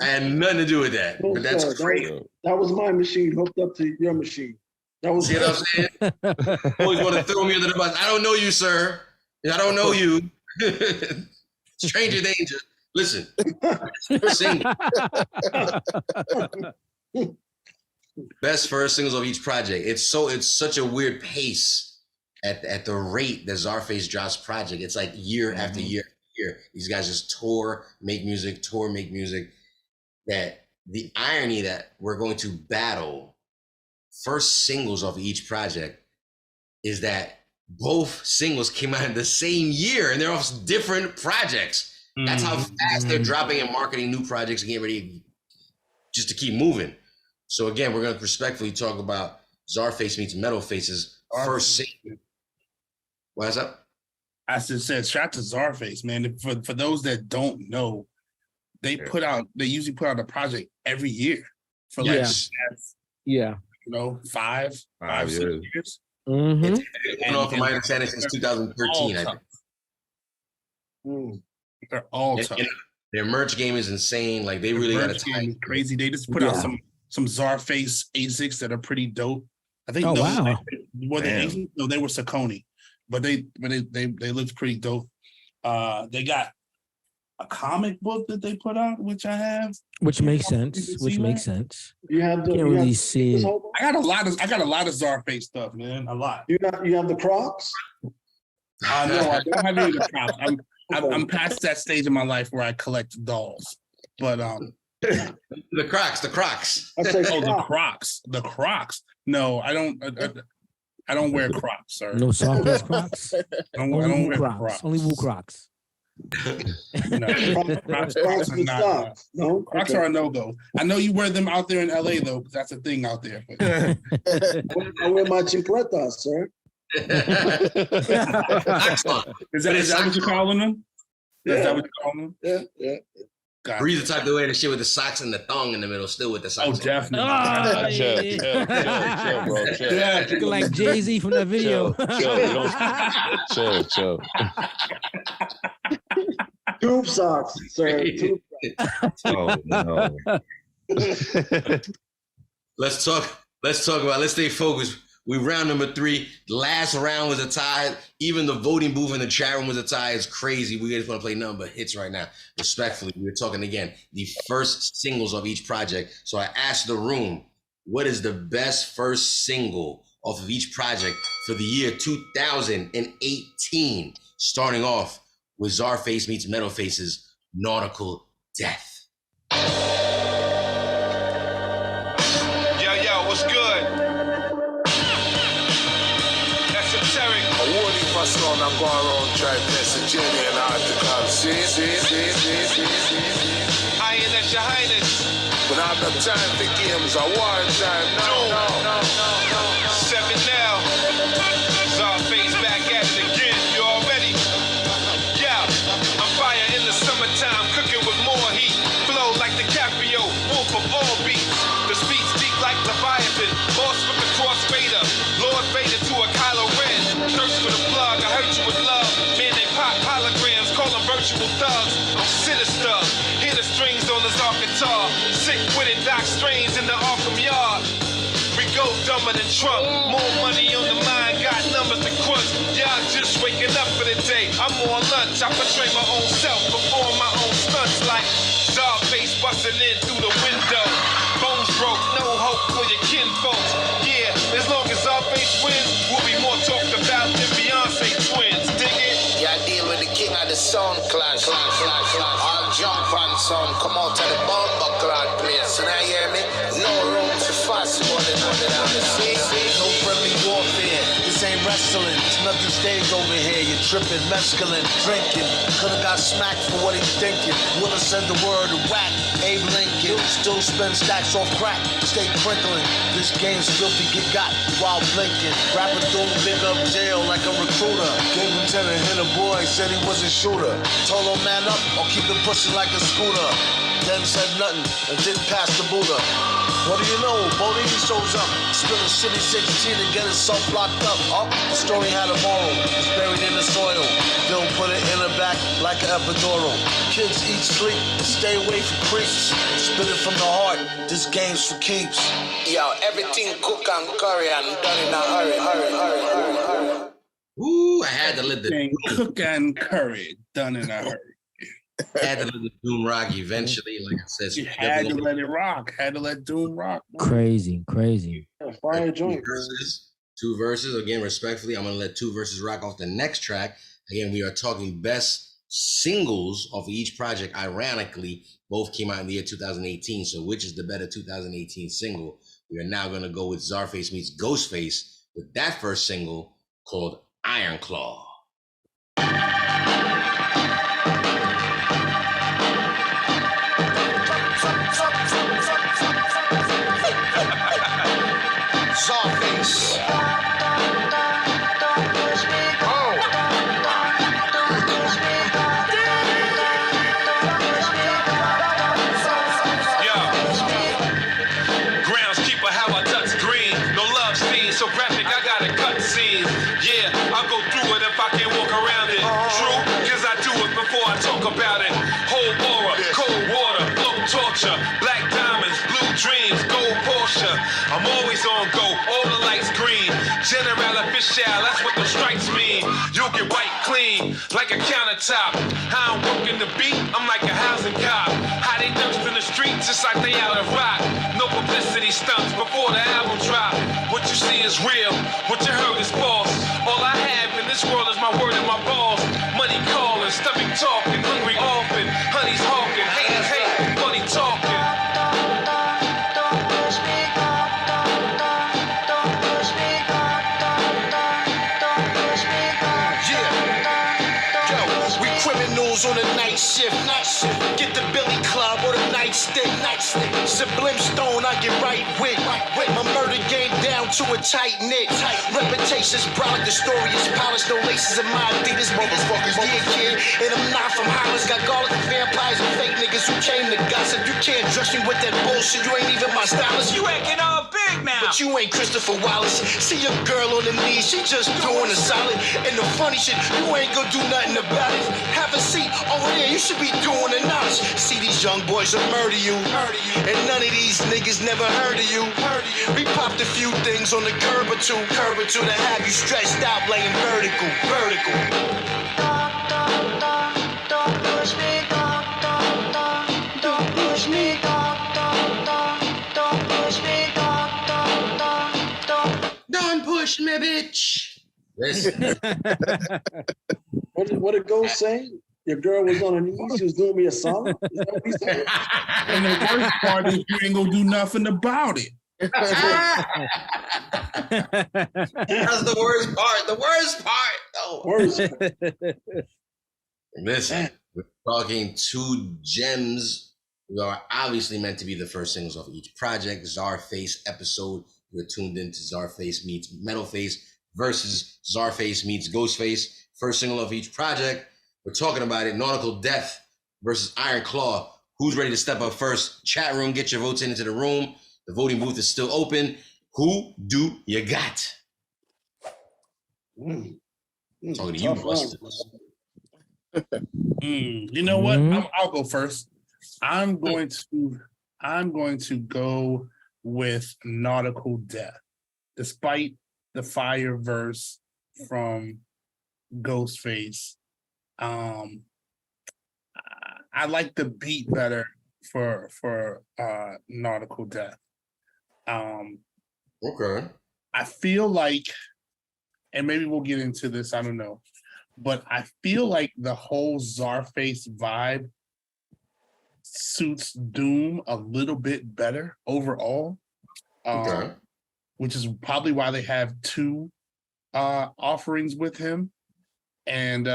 I had nothing to do with that. But that's crazy. That was my machine hooked up to your machine. That was. See what I'm saying? Always want to throw me under the bus. I don't know you, sir. I don't know you. Stranger danger. Listen. Single. Best first singles of each project. It's such a weird pace at the rate that CZARFACE drops project. It's like year after year after year. These guys just tour, make music. That the irony that we're going to battle first singles off of each project is that both singles came out in the same year, and they're off different projects. That's how fast they're dropping and marketing new projects and getting ready just to keep moving. So again, we're gonna respectfully talk about CZARFACE meets Metal Face's first single. What's up? I just said, shout out to CZARFACE, man. For those that don't know, they usually put out a project every year for like yeah, you know, five, 6 years. Mm-hmm. It's been on from my understanding since 2013, I think. They're all tough. Their merch game is insane. Like they really got a time. Crazy. They just put out some CZARFACE ASICs that are pretty dope. I think were they ASICs? No, they were Saucony, but they looked pretty dope. They got a comic book that they put out, which I have, which makes sense. You have the. Can't really see it. I got a lot of CZARFACE stuff, man. A lot. You have the Crocs. No, I don't have any of the Crocs. I'm past that stage in my life where I collect dolls, but the Crocs. I say the Crocs. No, I don't. I don't wear Crocs, sir. No soft Crocs. I don't wear Crocs. Only Wu Crocs. Crocs are not. No, Crocs are a no-go. I know you wear them out there in LA though, because that's a thing out there. I wear my chicletas, sir. Is that what you're calling them? Is that what you're calling them? Yeah. Breeze the type to wear the shit with the socks and the thong in the middle, still with the socks. Oh, definitely. Chill, bro. Chill. Yeah, looking like Jay-Z from that video. Chill. Tube socks, sir. Oh no. Let's stay focused. We round number 3. The last round was a tie. Even the voting booth in the chat room was a tie. It's crazy. We just want to play nothing but hits right now. Respectfully, we're talking again the first singles of each project. So I asked the room, what is the best first single off of each project for the year 2018? Starting off with CZARFACE meets Metal Face's Nautical Death. Yo, what's good? Son, I'm going around trying messaging and NAUTICAL. See? I ain't at your highness. But I've got time for games, I war time. No. 7 now. CZARFACE back at it again. You all ready? Yeah, I'm fire in the summertime, cooking with more heat. Flow like DiCaprio, wolf of all beats. The speech deep like Leviathan, boss with the cross Vader. Lord Vader to a Kylo Ren. Thirst for the plug, I hurt you with love. Man, they pop holograms, call them virtual thugs. I'm sinister, hear the strings on the Zark guitar. Sick with it, Doc Strange in the Arkham Yard. We go dumber than Trump, more money on the mind, got numbers to crunch. Y'all just waking up for the day, I'm on lunch. I portray my own self, perform my own stunts like CZARFACE busting in through the window. Bones broke, no hope for your kinfolks. Yeah, as long as CZARFACE wins, we'll be more talked about than Beyonce twins. Dig it? Yeah, I deal with the king of the sound clash. All jump on son, come out to the bomber clad place. And I hear me? No room for fast more than the sea. No friendly warfare, this ain't wrestling. It's nothing staged over here. You're tripping, mescaline, drinking. Could've got smacked for what he's thinking. Would've said the word of whack. Abe Lincoln still spend stacks off crack. Stay crinkling. This game's filthy, get got while blinking. Rapper doing big up jail like a recruiter. Gave him 10 and hit a boy, said he was a shooter. Told him man up or keep it pushing like a scooter. Then said nothing and didn't pass the Buddha. What do you know? Bodine shows up, spilling shitty 16 to get himself locked up. The story had a moral, it's buried in the soil. Bill put it in the back like an epidural. Kids eat, sleep, and stay away from creeps. Spit it from the heart, this game's for keeps. Yo, everything cook and curry and done in a hurry. Ooh, I had to let the cook and curry done in a hurry. Had to let the Doom rock eventually, like I said. So you had to let it rock. Had to let Doom rock. Crazy. Fire joint. Two verses. Again, respectfully, I'm gonna let 2 verses rock off the next track. Again, we are talking best singles off of each project. Ironically, both came out in the year 2018. So which is the better 2018 single? We are now gonna go with CZARFACE meets GHOSTFACE with that first single called Iron Claw. CZARFACE. Groundskeeper, how I touch green. No love scene, so graphic, I gotta cut scenes. Yeah, I'll go through it if I can walk around it. True, cause I do it before I talk about it. Whole aura, cold water, low torture, black diamonds, blue dreams, gold Porsche. I'm always on go, all the lights green. General official, that's what the stripes mean. You'll get wiped clean, like a countertop. How I'm working the beat, I'm like a housing cop. How they dust in the streets, it's like they out of rock. No publicity stunts before the album drop. What you see is real, what you heard is false. All I have in this world is my word and my balls. Money calling, stomach talking, hungry often. Honey's hawking, haters hate, money talking. Criminals on the night shift. Get the Billy Club or the nightstick. Sublime Stone, I get right with. My murder game down to a tight knit. Reputation's product, the story is polished. No laces in my Adidas, motherfuckers. Yeah, kid, and I'm not from Hollis. Got garlic and vampires and fake niggas who came to gossip. You can't dress me with that bullshit. You ain't even my stylist. You acting all big now, but you ain't Christopher Wallace. See your girl on the knees, she just doing a solid. And the funny shit, you ain't gonna do nothing about it. Have a seat over there, you should be doing a notch. See these young boys will murder you. And none of these niggas never heard of you. We popped a few things on the curb or two to have you stretched out laying vertical. Don't push me, don't push me, don't push me, Don't push me, bitch. Listen. What did Ghost say? Your girl was on her knees, she was doing me a solid? Is that what he said? And the worst part is you ain't gonna do nothing about it. That's the worst part. The worst part, though. Worse. Listen, we're talking two gems who are obviously meant to be the first singles off each project. CZARFACE episode. You're tuned into CZARFACE meets MEDDLE versus CZARFACE meets GHOSTFACE. First single of each project. We're talking about it. Nautical Death versus Iron Claw. Who's ready to step up first? Chat room, get your votes into the room. The voting booth is still open. Who do you got? Talking to you, Buster. You know what? I'll go first. I'm going to go with Nautical Death, despite the fire verse from GHOSTFACE. I like the beat better for Nautical Death. Okay. I feel like, and maybe we'll get into this, I don't know, but I feel like the whole CZARFACE vibe suits Doom a little bit better overall. Okay. Which is probably why they have two offerings with him. And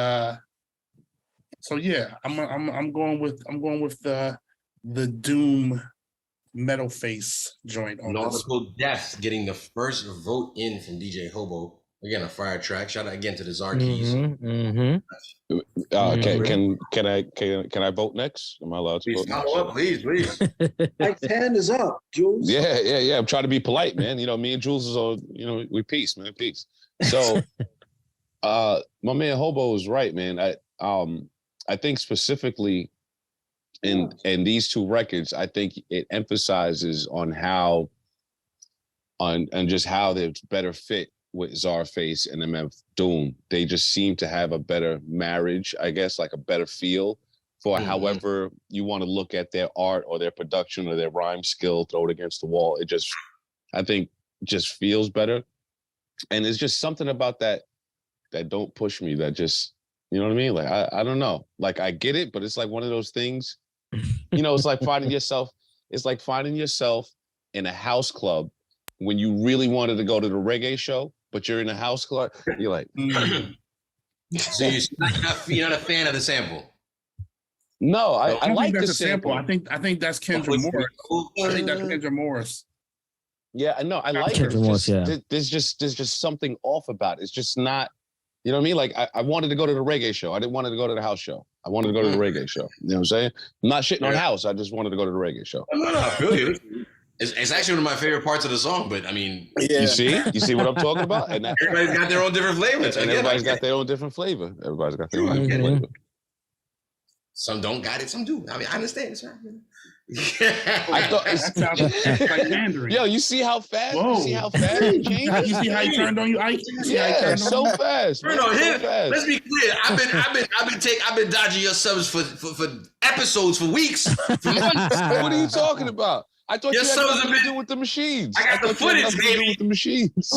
so yeah, I'm going with the Doom Metal Face joint on Nautical Death getting the first vote in from DJ Hobo. Again, a fire track. Shout out again to the CZAR-KEYS. Can I vote next? Am I allowed to vote next? Up, please. Mike's hand is up, Jules. Yeah. I'm trying to be polite, man. You know, me and Jules is all, we peace, man, peace. So my man Hobo is right, man. I think specifically in these two records, I think it emphasizes on just how they're better fit with CZARFACE and MF Doom. They just seem to have a better marriage, I guess, like a better feel for however you want to look at their art or their production or their rhyme skill, throw it against the wall. It just, I think, just feels better. And it's just something about that don't push me, that just, you know what I mean? Like, I don't know. Like, I get it, but it's like one of those things, it's like finding yourself in a house club when you really wanted to go to the reggae show, but you're in a house club. You're like, So you're not a fan of the sample. no, I don't like think the that's a sample. sample. I think that's Kendra Morris. I think that's Kendra Morris. Yeah, I know. I like it. Kendra Morris, yeah. There's just something off about it. It's just not. You know what I mean? Like I wanted to go to the reggae show. I didn't want to go to the house show. I wanted to go to the reggae show. You know what I'm saying? I'm not shitting on house. I just wanted to go to the reggae show. No, I feel you. It's actually one of my favorite parts of the song, but I mean, You see what I'm talking about? And that, everybody's got their own different flavors. and everybody's got their own different flavor. Everybody's got their own different flavor. Some don't got it, some do. I mean, I understand. It's right. I thought That sounds like Mandarin. yo, you see how fast? Whoa. You see how fast it changed? You see how he turned on you, Ike? You see how he Yeah, turned on so you? fast. Turn man, on so him. fast. Let's be clear. I've been dodging your subs for episodes for weeks, for months. What are you talking about? I thought Your you had subs nothing have to been- do with the machines. I got the thought you had footage, nothing to do baby. with the machines.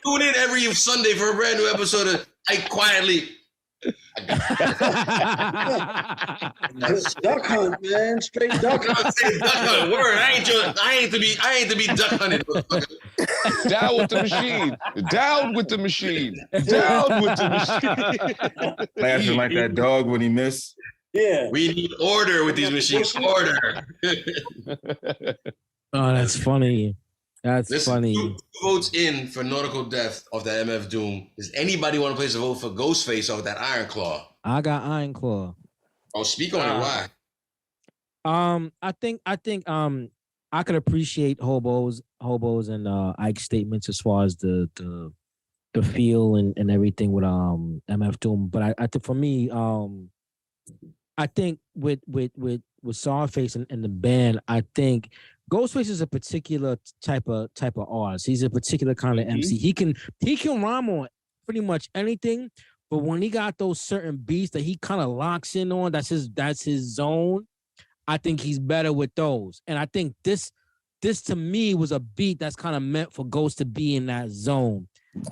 Tune in every Sunday for a brand new episode of Ike Quietly. That's duck hunt, man. Straight duck hunt. Duck hunt. Word. I ain't to be duck hunted. motherfucker. Down with the machine. Down with the machine. Down with the machine. Laughing like that dog when he missed. Yeah. We need order with these machines. Order. Oh, that's funny. That's Listen, funny. Who votes in for Nautical Death of that MF Doom? Does anybody want to place a vote for Ghostface off that Iron Claw? I got Iron Claw. Oh, speak on it. Why? I think I could appreciate Hobo's and Ike's statements as far as the feel and everything with MF Doom, but I think for me I think with CZARFACE and the band, I think Ghostface is a particular type of artist. He's a particular kind of MC. He can rhyme on pretty much anything, but when he got those certain beats that he kind of locks in on, that's his zone. I think he's better with those. And I think this to me was a beat that's kind of meant for Ghost to be in that zone.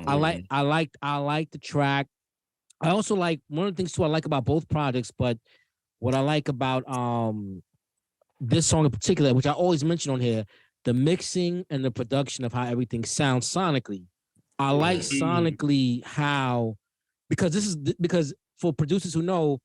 I like the track. I also like one of the things too I like about both projects, but what I like about this song in particular, which I always mention on here, the mixing and the production of how everything sounds sonically. I like sonically how, because for producers who know,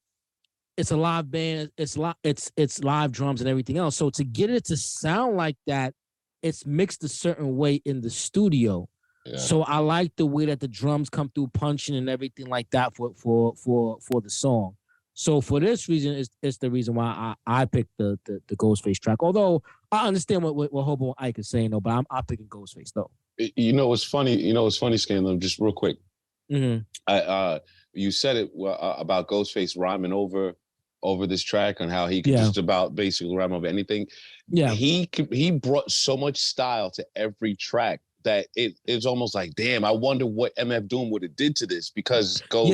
it's a live band, it's live drums and everything else. So to get it to sound like that, it's mixed a certain way in the studio. Yeah. So I like the way that the drums come through punching and everything like that for the song. So for this reason, it's the reason why I picked the Ghostface track. Although I understand what Hobo and Ike is saying though, but I'm picking Ghostface though. You know what's funny? Scanlon, just real quick. Mm-hmm. You said it about Ghostface rhyming over this track and how he could just about basically rhyme over anything. Yeah, he brought so much style to every track that it's almost like, damn, I wonder what MF Doom would have did to this, because Ghost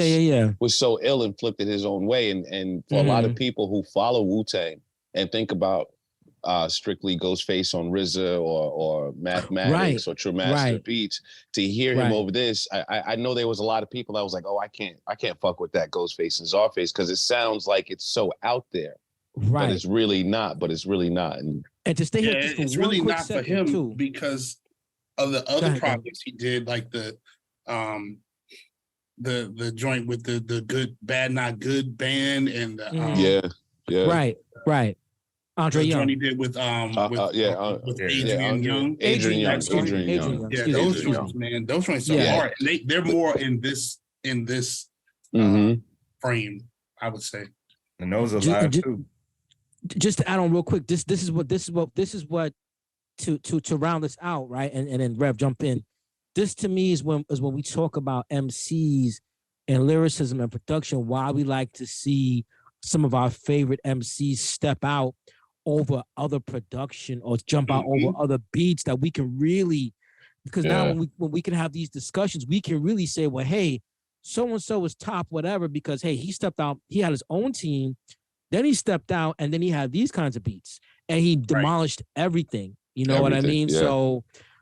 was so ill and flipped it his own way. And for a lot of people who follow Wu-Tang and think about strictly Ghostface on RZA or Mathematics or Tremaster Beats, to hear him over this, I know there was a lot of people that was like, oh, I can't fuck with that Ghostface and CZARFACE because it sounds like it's so out there. But it's really not. And to stay here, it's really not for him too, because of the other projects he did, like the joint with the Good Bad Not Good band and right. Andre Young. He did with Adrian Young. Adrian Young. Yeah, those joints, man. Those joints are hard. And they're more in this frame, I would say. And those are live too. Just to add on real quick, this is what to round this out, right? And then Rev jump in. This to me is when we talk about MCs and lyricism and production, why we like to see some of our favorite MCs step out over other production or jump out over other beats that we can really, because now when we can have these discussions, we can really say, well, hey, so-and-so is top whatever, because hey, he stepped out, he had his own team, then he stepped out, and then he had these kinds of beats and he demolished everyting. You know what I mean? Yeah.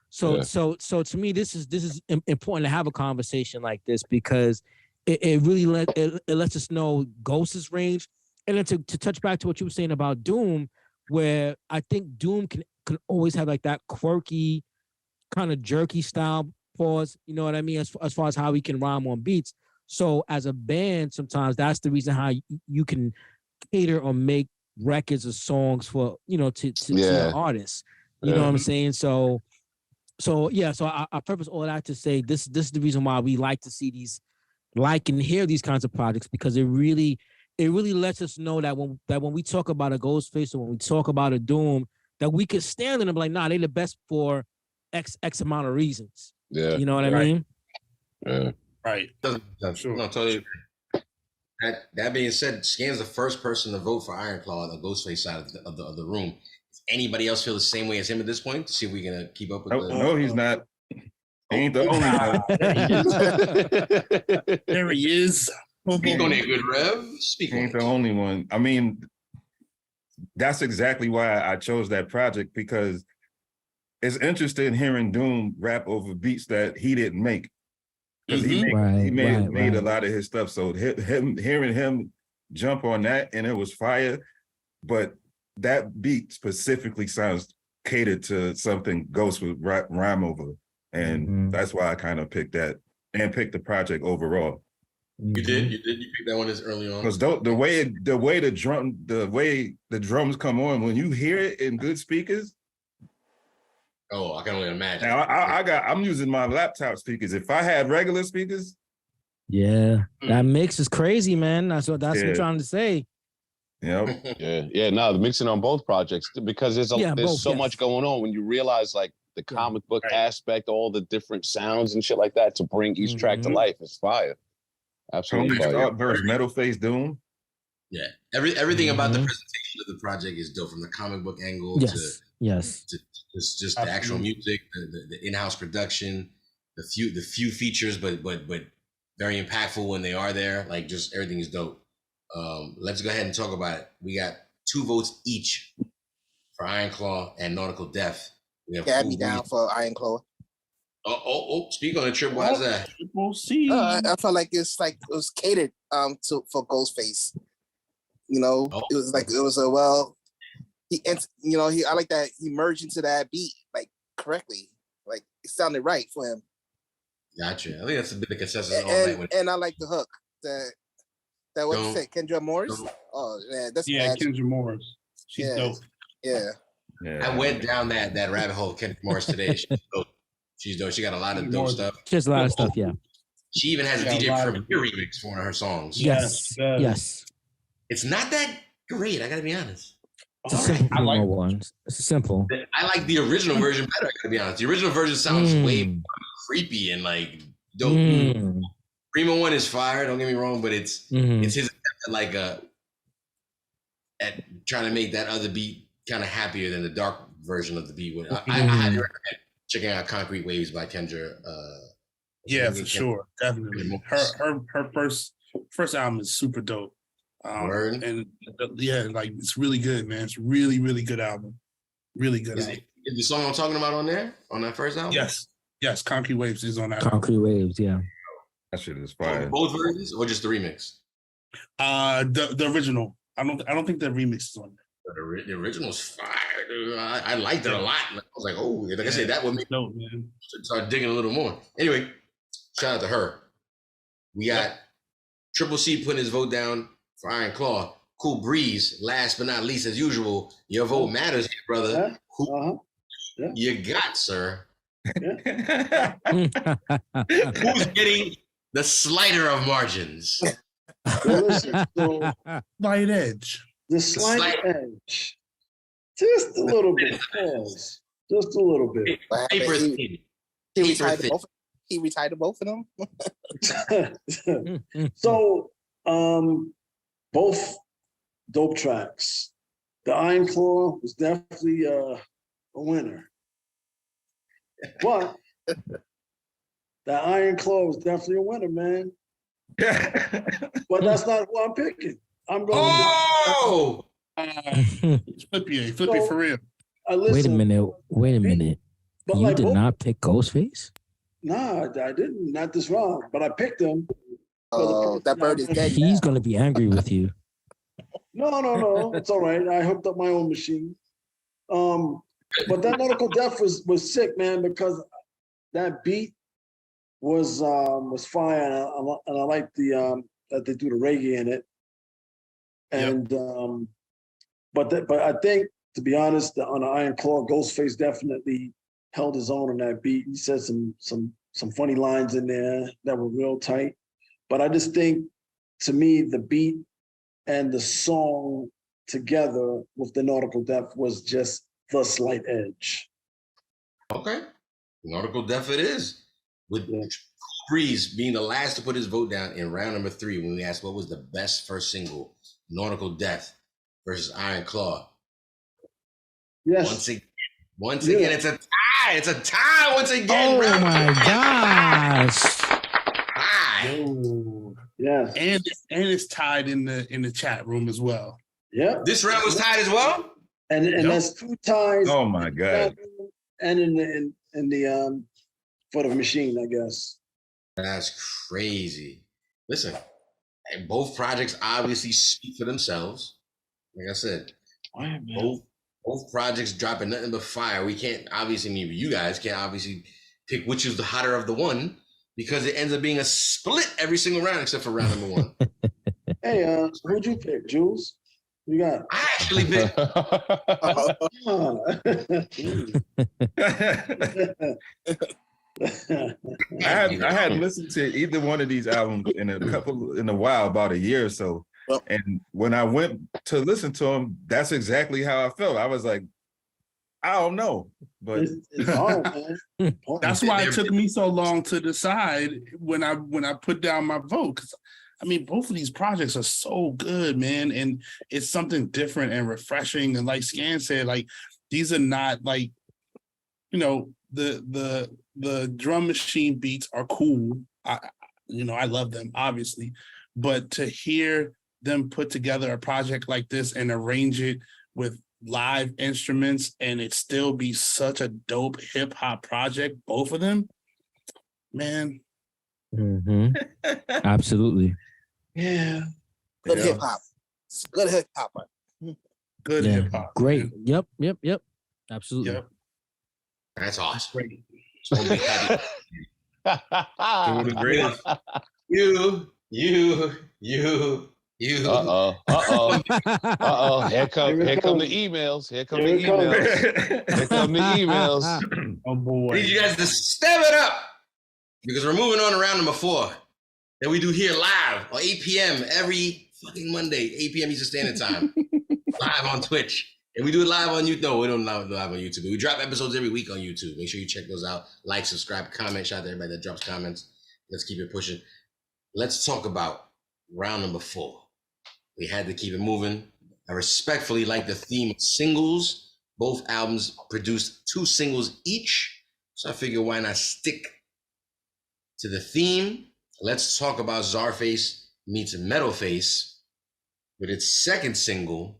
So to me, this is important to have a conversation like this, because it really lets us know Ghost's range. And then to touch back to what you were saying about Doom, where I think Doom can always have like that quirky, kind of jerky style, pause. You know what I mean? As far as how we can rhyme on beats. So as a band, sometimes that's the reason how you can cater or make records or songs for, you know, to your artists. You know what I'm saying? So yeah, so I purpose all that to say this is the reason why we like to see these, like and hear these kinds of projects, because it really lets us know that when we talk about a Ghostface or when we talk about a Doom, that we could stand in and be like, nah, they the best for X amount of reasons. Yeah. You know what I mean? Yeah. Right. Sure. No, totally. That being said, Scan's the first person to vote for Ironclaw on the Ghostface side of the room. Does anybody else feel the same way as him at this point? To see if we can keep up with No, he's not. He ain't the only one. There he is. Speak on it, good Rev. Speak He on ain't it. the only one. I mean, that's exactly why I chose that project, because it's interesting hearing Doom rap over beats that he didn't make. Because he made a lot of his stuff. So hearing him jump on that, and it was fire, but that beat specifically sounds catered to something Ghost would rhyme over. And that's why I kind of picked that and picked the project overall. You did. You picked that one as early on. Because the way the drums come on, when you hear it in good speakers. Oh, I can only imagine. Now I'm using my laptop speakers. If I had regular speakers. Yeah, that mix is crazy, man. That's what I'm trying to say. Yep. Yeah. No, the mixing on both projects, because there's so much going on when you realize like the comic book aspect, all the different sounds and shit like that to bring each track to life. It's fire. Absolutely fire. Versus Metal Face Doom. Yeah, everything about the presentation of the project is dope, from the comic book angle to just the actual music, the in-house production, the few features, but very impactful when they are there. Like, just everything is dope. Let's go ahead and talk about it. We got 2 votes each for Ironclaw and Nautical Death. We have Got me down for Ironclaw. Oh! Speak on the trip. Why is that? We'll see. I felt like it was catered for Ghostface. You know, it was like it was a I like that he merged into that beat like correctly. Like it sounded right for him. Gotcha. I think that's a bit of consensus all night. And I like the hook. That what you said, Kendra Morris. Oh man, that's Kendra Morris. She's dope. Yeah. I went down that rabbit hole of Kendra Morris today. She's dope. She got a lot of dope stuff. She has a lot of stuff, yeah. She even has a DJ Premier remix for one of her songs. Yes. It's not that great, I gotta be honest. It's a simple one. It's simple. I like the original version better, I gotta be honest. The original version sounds way more creepy and like dope. Primo one is fire, don't get me wrong, but it's his attempt at trying to make that other beat kind of happier than the dark version of the beat. I highly recommend checking out Concrete Waves by Kendra. Yeah, for sure. Definitely. Her first album is super dope. And like it's really good, man. It's really, really good album. Really good album. Is the song I'm talking about on there? On that first album? Yes. Concrete Waves is on that Concrete Waves, yeah. That shit is fire. Both versions or just the remix? The original. I don't think the remix is on there. The original's fire, dude. I liked it a lot. I was like, oh, like I said, that would make me start digging a little more. Anyway, shout out to her. We got Triple C putting his vote down for Iron Claw. Cool Breeze, last but not least, as usual, your vote matters here, brother. Who you got, sir? Who's getting the slider of margins? Listen, so Slight edge. the slight edge. Just a little bit. Yes. Just a little bit. Paper thin. He retired both of them. So both dope tracks. The Iron Claw was definitely a winner. But that Iron Claw was definitely a winner, man. But that's not who I'm picking. I'm going. Oh! Flippy for real. Wait a minute. But You like did both- not pick Ghostface? Nah, I didn't. Not this round. But I picked him. That bird is dead. He's going to be angry with you. No. It's all right. I hooked up my own machine. But that Nautical Death was sick, man, because that beat was fire, and I like the that they do the reggae in it. And but I think, to be honest, on the Iron Claw, Ghostface definitely held his own on that beat. He said some funny lines in there that were real tight. But I just think, to me, the beat and the song together with the Nautical Depth was just the slight edge. Okay. Nautical Depth it is. With Breeze being the last to put his vote down in round number 3 when we asked what was the best first single, Nautical Depth versus Iron Claw. Yes. Once again, it's a tie. It's a tie once again. Oh my gosh. Tie. Yeah. And it's tied in the chat room as well. Yeah. This round was tied as well? And that's 2 ties. Oh my God. And in the for the machine, I guess. That's crazy. Listen, both projects obviously speak for themselves. Like I said, both projects dropping nothing but fire. We can't obviously, you guys can't obviously pick which is the hotter of the one, because it ends up being a split every single round except for round number 1. Hey, who'd you pick, Jules? You got? I actually picked. I hadn't listened to either one of these albums in a while, about a year or so. And when I went to listen to them, that's exactly how I felt. I was like, I don't know, but it's hard, man. That's why it took me so long to decide when I put down my vote. Because I mean, both of these projects are so good, man, and it's something different and refreshing. And like Scan said, like these are not like, you know, the drum machine beats are cool. I love them, obviously, but to hear them put together a project like this and arrange it with live instruments and it still be such a dope hip hop project, both of them, man. Mm-hmm. Absolutely. Yeah. Good hip hop. Good hip hop. Good hip hop. Great. Man. Yep. Absolutely. Yep. That's awesome. Great. Two of the greatest. You. Here come the emails. Here come the emails. Oh boy. I need you guys to step it up, because we're moving on to round number 4 that we do here live on 8 p.m. every fucking Monday, 8 p.m. Eastern Standard Time, live on Twitch. And we do it live on YouTube. No, we don't live on YouTube. We drop episodes every week on YouTube. Make sure you check those out. Like, subscribe, comment. Shout out to everybody that drops comments. Let's keep it pushing. Let's talk about round number 4. We had to keep it moving. I respectfully like the theme of singles. Both albums produced 2 singles each. So I figured, why not stick to the theme? Let's talk about CZARFACE meets MEDDLE with its second single,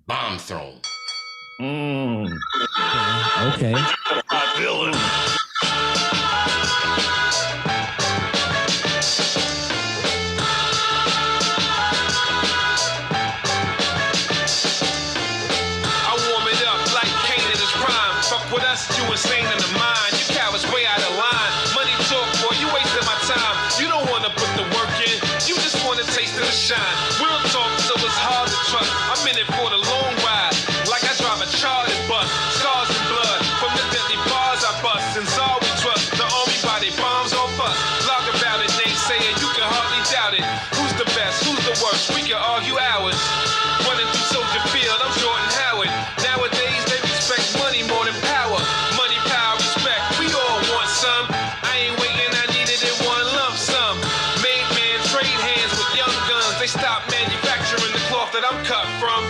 Bomb Throne. Okay. Villain. You insane in the mind, you cowards way out of line. Money talk, boy, you wasting my time. You don't want to put the work in, you just want to taste of the shine. Real talk, so it's hard to trust. I'm in it for the long ride, like I drive a chartered bus. Scars and blood from the deadly bars I bust. And all we trust, the army body bombs off us. Log about it, they say it, you can hardly doubt it. Who's the best, who's the worst? We can argue hours. Running through Soldier Field, I'm Jordan Howard. Nowadays they respect money more than power. Money, power, respect, we all want some. I ain't waiting, I need it in one lump sum. Made man trade hands with young guns. They stopped manufacturing the cloth that I'm cut from.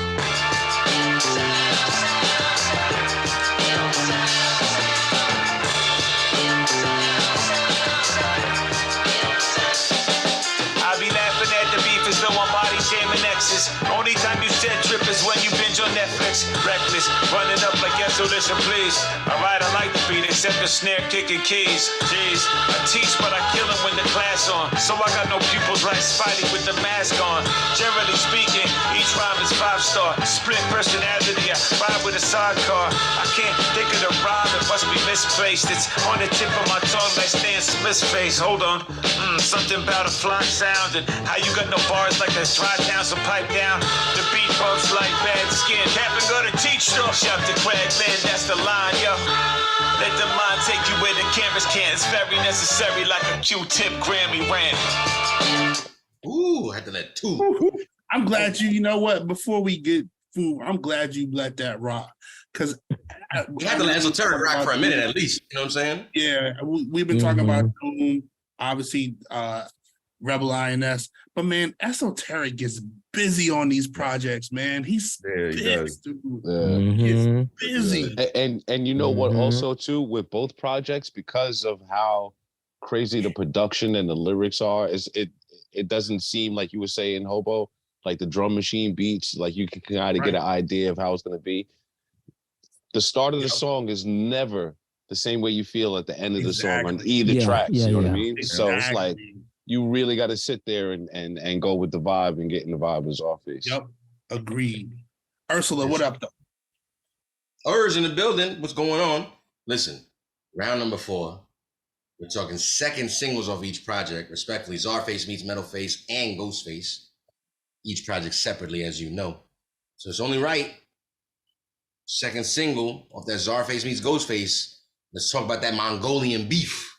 I be laughing at the beef as though I'm body jamming X's. Only time you said trip is when you binge on Netflix. Reckless, running up like yes, so listen please. Alright, I like the beat, except the snare kicking keys. Jeez, I teach but I kill him when the class on. So I got no pupils like Spidey with the mask on. Generally speaking, each rhyme is 5-star. Split personality, I ride with a sidecar. I can't think of the rhyme, it must be missing misplaced. It's on the tip of my tongue like Stan Smith's face. Hold on. Something about a fly sound and how you got no bars like a dry town, so pipe down. The beat bumps like bad skin. Happen gonna teach you. Shout to Craig, man, that's the line, yo. Let the mind take you where the cameras can't. It's very necessary like a Q-tip Grammy rant. Ooh, I had to let two. I'm glad you know what, before we get food, I'm glad you let that rock. Because we had to let esoteric rock for a minute at least. You know what I'm saying? Yeah, we've been talking about Doom, obviously Rebel INS, but man, esoteric gets busy on these projects, man. He's he's busy. And you know what also too, with both projects, because of how crazy the production and the lyrics are, it doesn't seem like you were saying, Hobo, like the drum machine beats, like you can kind of get an idea of how it's going to be. The start of the song is never the same way you feel at the end of the song on either track. You know what I mean? So it's like you really got to sit there and go with the vibe and get in the vibe of CZARFACE. Yep, agreed. Ursula, what up though? Urs in the building. What's going on? Listen, round number 4. We're talking second singles off each project, respectively. CZARFACE meets MEDDLE and GHOSTFACE. Each project separately, as you know. So it's only right. Second single off that CZARFACE meets GHOSTFACE. Let's talk about that Mongolian beef.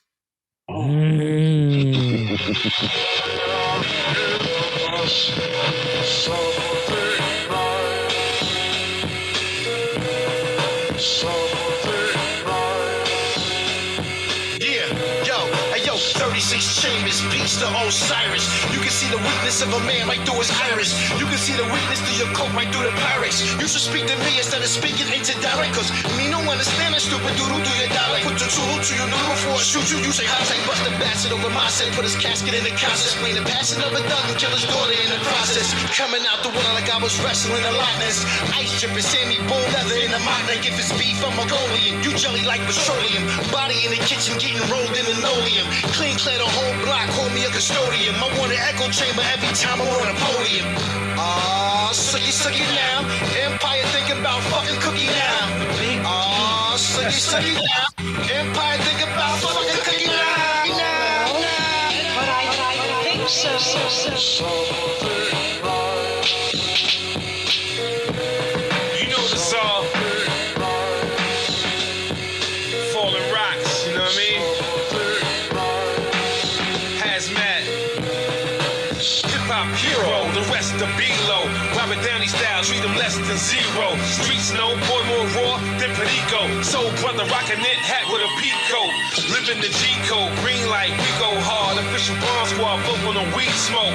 Yeah, yo, hey yo, 36 chambers, beats to Osiris. You can see the weakness of a man right through his iris. You can see the weakness through your coat right through the pirates. You should speak to me instead of speaking into direct, cause me don't understand that stupid doodle through your dialect. Put the tool to your noodle before I shoot you. You say hot take, bust the bastard over my set, put his casket in the closet. Explain the passion of a thug and kill his daughter in the process. Coming out the water like I was wrestling a Loch Ness. Ice dripping, Sammy bull leather in the mock neck. If it's beef, I'm Mongolian. You jelly like petroleum. Body in the kitchen getting rolled in linoleum. Clean clear the whole block, hold me a custodian. I want an echo chamber every time I'm on a podium. Sucky now. Empire thinking about fucking cookie now. Sucky now. Empire thinking about fucking cookie now. But I think so. You know the song. Falling rocks, you know what I mean? Hazmat. Hip-hop hero, the rest of below. Robert Downey styles, read them less than zero. Streets know, boy more raw than Perico. Soul brother, rockin' knit hat with a peaco. Living the G-code, green light, we go hard. Official bomb squad, vote on a weed smoke.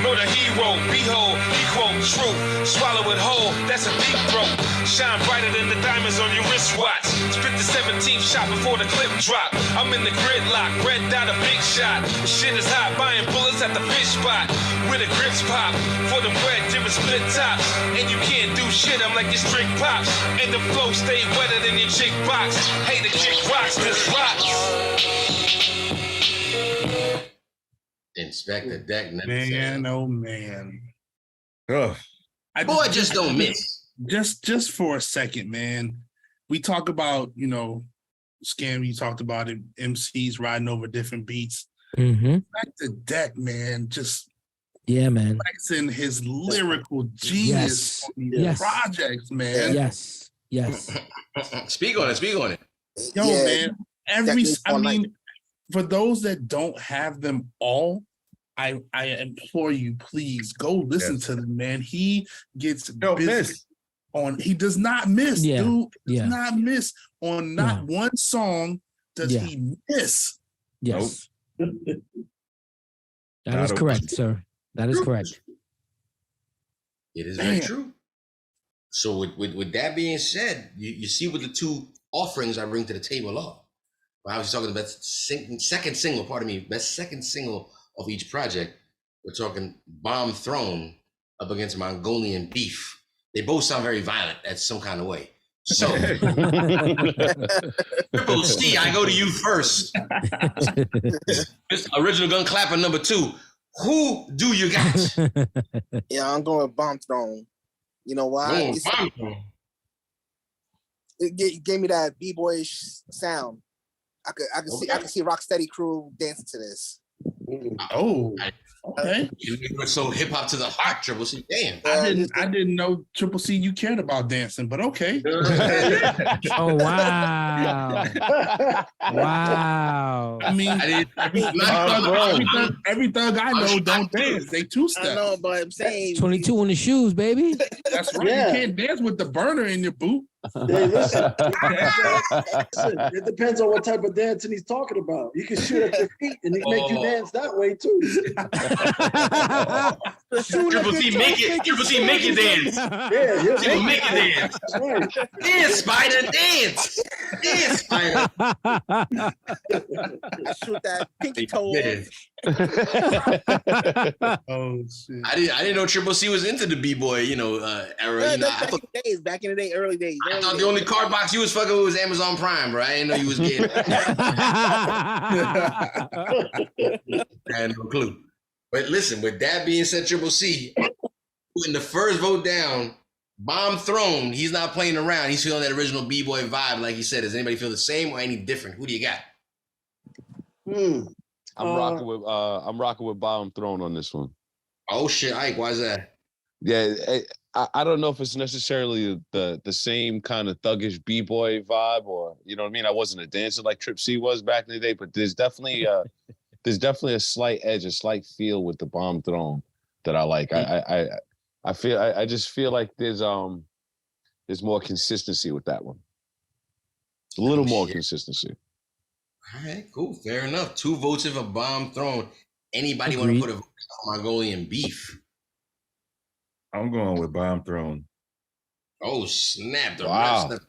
Murder hero, behold, he quote true. Swallow it whole, that's a deep throat. Shine brighter than the diamonds on your wristwatch. Spit the 17th shot before the clip drop. I'm in the gridlock, red dot a big shot. The shit is hot, buying bullets at the fish spot. Where the grips pop, for the bread, different split tops. And you can't do shit, I'm like your strict pops. And the flow stay wetter than your chick box. Hey, the kick rocks, this rocks. Inspector Deck. Man, oh man. Ugh. Boy, just don't miss. Just for a second, man. We talk about, Scam, you talked about it, MCs riding over different beats. Back to Deck, man, just man. flexing his lyrical genius on these projects, man. Yes. Speak on it. Yo, man, for those that don't have them all, I implore you, please go listen to them, man. He gets busy on. He does not miss, dude. Does not miss on not one song. Does he miss? Yes, that is correct, sir. That is correct. It is very true. So with that being said, you see what the two offerings I bring to the table are. Well, I was talking about second single, best second single of each project. We're talking Bomb Throne up against Mongolian Beef. They both sound very violent at some kind of way. So, Triple C, I go to you first. Original gun clapper number 2. Who do you got? Yeah, I'm going with Bomb Throne. You know why? It gave me that b-boyish sound. I can see Rocksteady crew dancing to this. Oh, okay. You were so hip hop to the heart, Triple C. Damn. I didn't know Triple C you cared about dancing, but okay. Oh wow. Wow. I mean, every thug I know don't dance. They two step. I know, but I'm saying 22 on the shoes, baby. That's right. Yeah. You can't dance with the burner in your boot. Hey, listen, it depends on what type of dancing he's talking about. You can shoot at your feet and he can make you dance that way too. Triple C make it. Triple C make it dance. Yeah, he'll Triple make it dance. That's right. Dance, Spider, dance. Dance, Spider. shoot that pinky toe. Man. Oh shit! I didn't know Triple C was into the b-boy, era. You know, Back in the day, early days. I thought the only card box you was fucking with was Amazon Prime, bro. I didn't know you was getting. I had no clue. But listen, with that being said, Triple C, putting the first vote down, bomb thrown. He's not playing around. He's feeling that original b-boy vibe, like he said. Does anybody feel the same or any different? Who do you got? I'm rocking with Bomb Throne on this one. Oh shit, Ike, why is that? Yeah, I don't know if it's necessarily the same kind of thuggish b-boy vibe, or you know what I mean. I wasn't a dancer like Trip C was back in the day, but there's definitely a slight edge, a slight feel with the Bomb Throne that I like. I just feel like there's more consistency with that one. A little more consistency. All right, cool, fair enough. 2 votes if a bomb thrown. Anybody want to put a vote on Mongolian beef? I'm going with Bomb Throne. Oh snap! The Wow. rest of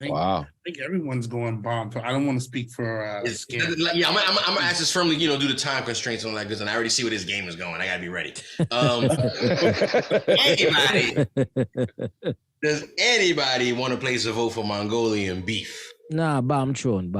Wow. I think everyone's going bomb. I don't want to speak for Scam. yeah, I'm gonna ask this firmly, due to time constraints and all that good, and I already see where this game is going. I gotta be ready. Does anybody want to place a vote for Mongolian beef? Nah, bomb throne.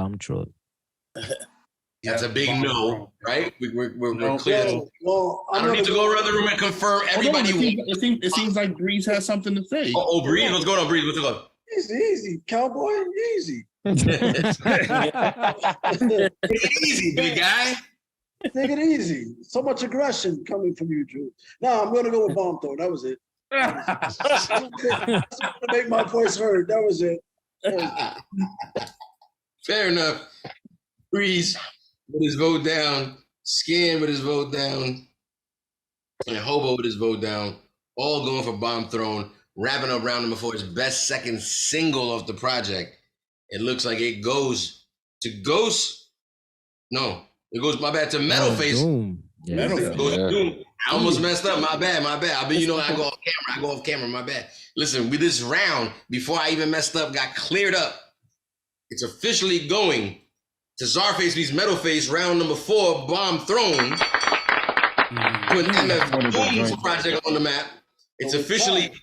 That's a big no, right? We're clear. Well, I don't need to go around the room and confirm everybody. It seems like Breeze has something to say. Oh, Breeze, what's going on, Breeze? What's going on? Easy, cowboy, easy. Easy, big guy. Take it easy. So much aggression coming from you, Drew. No, I'm gonna go with bomb throw. That was it. That's to make my voice heard. That was it. Fair enough. Breeze with his vote down. Skin with his vote down. And Hobo with his vote down. All going for Bomb Throne. Wrapping up round number 4, his best second single of the project. It looks like it goes to Ghost. No, it goes, my bad, to Metal Face. Yeah. Metal Face goes to Doom. I almost messed up. My bad. I go off camera. My bad. Listen, with this round, before I even messed up, got cleared up. It's officially going to CZARFACE meets Metal Face, round number 4, Bomb Throne. Put MF Doom's project on the map. It's officially,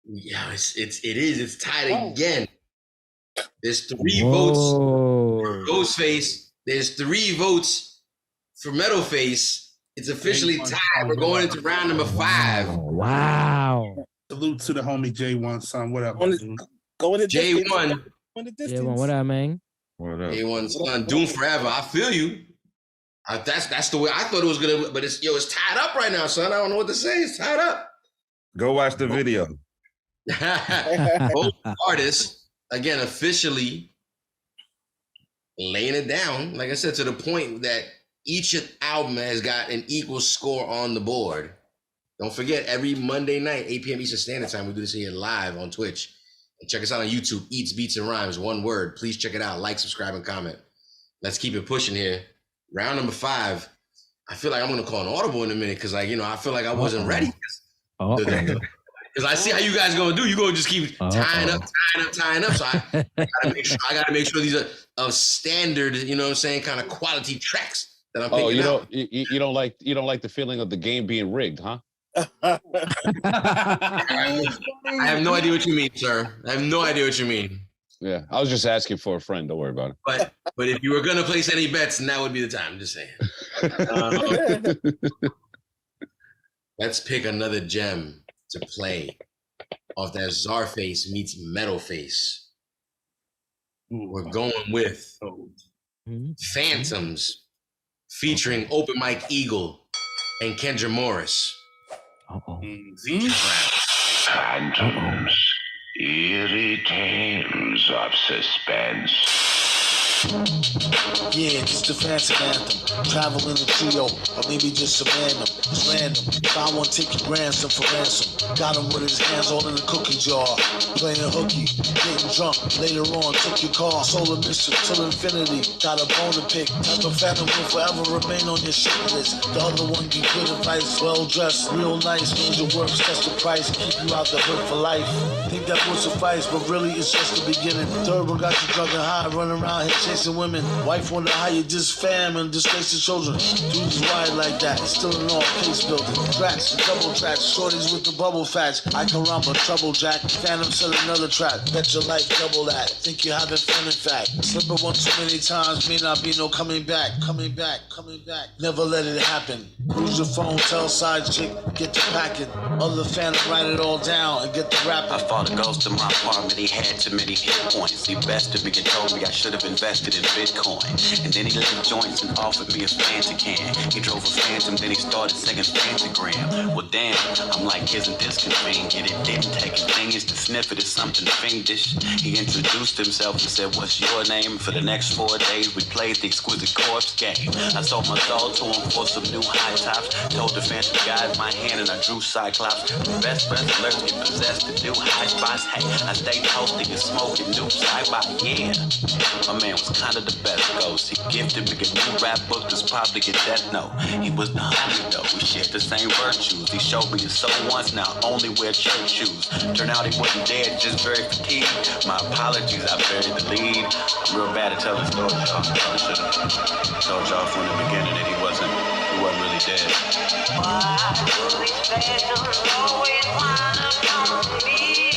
it's tied again. There's 3 votes for Ghostface. There's 3 votes for Metal Face. It's officially tied. We're going into round number 5. Wow. Salute to the homie J1, son. What up, dude? Go to J1. J1, what up, man? What up? J1, son. Doom forever. I feel you. That's the way I thought it was gonna. But it's tied up right now, son. I don't know what to say. It's tied up. Go watch the video. Both artists, again, officially laying it down, like I said, to the point that each album has got an equal score on the board. Don't forget, every Monday night, 8 p.m. Eastern Standard Time, we do this here live on Twitch. And check us out on YouTube, Eats, Beats, and Rhymes, one word. Please check it out. Like, subscribe, and comment. Let's keep it pushing here. Round number 5. I feel like I'm going to call an audible in a minute because, I feel like I wasn't ready. Because I see how you guys gonna do. You gonna just keep tying up. So I gotta make sure these are standard, kind of quality tracks that I'm picking out. You don't like the feeling of the game being rigged, huh? I have no idea what you mean, sir. I have no idea what you mean. Yeah, I was just asking for a friend. Don't worry about it. But if you were gonna place any bets, now would be the time. I'm just saying. Let's pick another gem to play off that CZARFACE meets Metal Face. We're going with Phantoms, featuring Open Mike Eagle and Kendra Morris. Phantoms, eerie tales of suspense. Yeah, it's the Phantom Anthem. Travel in a trio, or maybe just a random. It's random. Found one, take your grandson for ransom. Got him with his hands all in the cookie jar. Playing hooky, getting drunk. Later on, took your car. Solar mission till infinity. Got a bone to pick. Type of phantom will forever remain on your shit list. The other one, give good advice. Well dressed, real nice. Knows your work, that's the price. Keep you out the hood for life. Think that would suffice, but really it's just the beginning. Third one got you drunk and high, running around here chasing women. Wife wonder how you just fam and disgrace the children. Dudes wired like that, it's still an all case building. Tracks, double tracks, shorties with the bubble facts. I can rhyme a trouble jack. Phantom said another track. Bet your life double that. Think you're having fun in fact. Slip it one too many times, may not be no coming back. Coming back, coming back. Never let it happen. Use your phone, tell side chick, get the packet. Other phantom, write it all down and get the rap. I fought a ghost in my apartment, he had too many hit points. He bested me and told me I should have invested in Bitcoin. And then he lit joints and offered me a Fanta can. He drove a Phantom, then he started singing Fantagram. Well damn, I'm like, isn't this convenient? It didn't take a thing, is to sniff it is something fiendish. He introduced himself and said, what's your name? For the next 4 days we played the Exquisite Corpse game. I sold my soul to him for some new high tops. Told the Phantom guys my hand and I drew Cyclops. The best friends alerts get possessed to do high spots. Hey, I stayed toasting and smoking new sci-fi. Yeah, my man was kind of the best ghost. He gifted me a new rap book that's probably a death note. He was the homie though, we shared the same virtues. He showed me his soul once, now I only wear church shoes. Turned out he wasn't dead, just very fatigued. My apologies, I buried the lead. I'm real bad at telling stories, y'all. I should've told y'all from the beginning that he wasn't really dead. Why do these phantoms always wind up on me?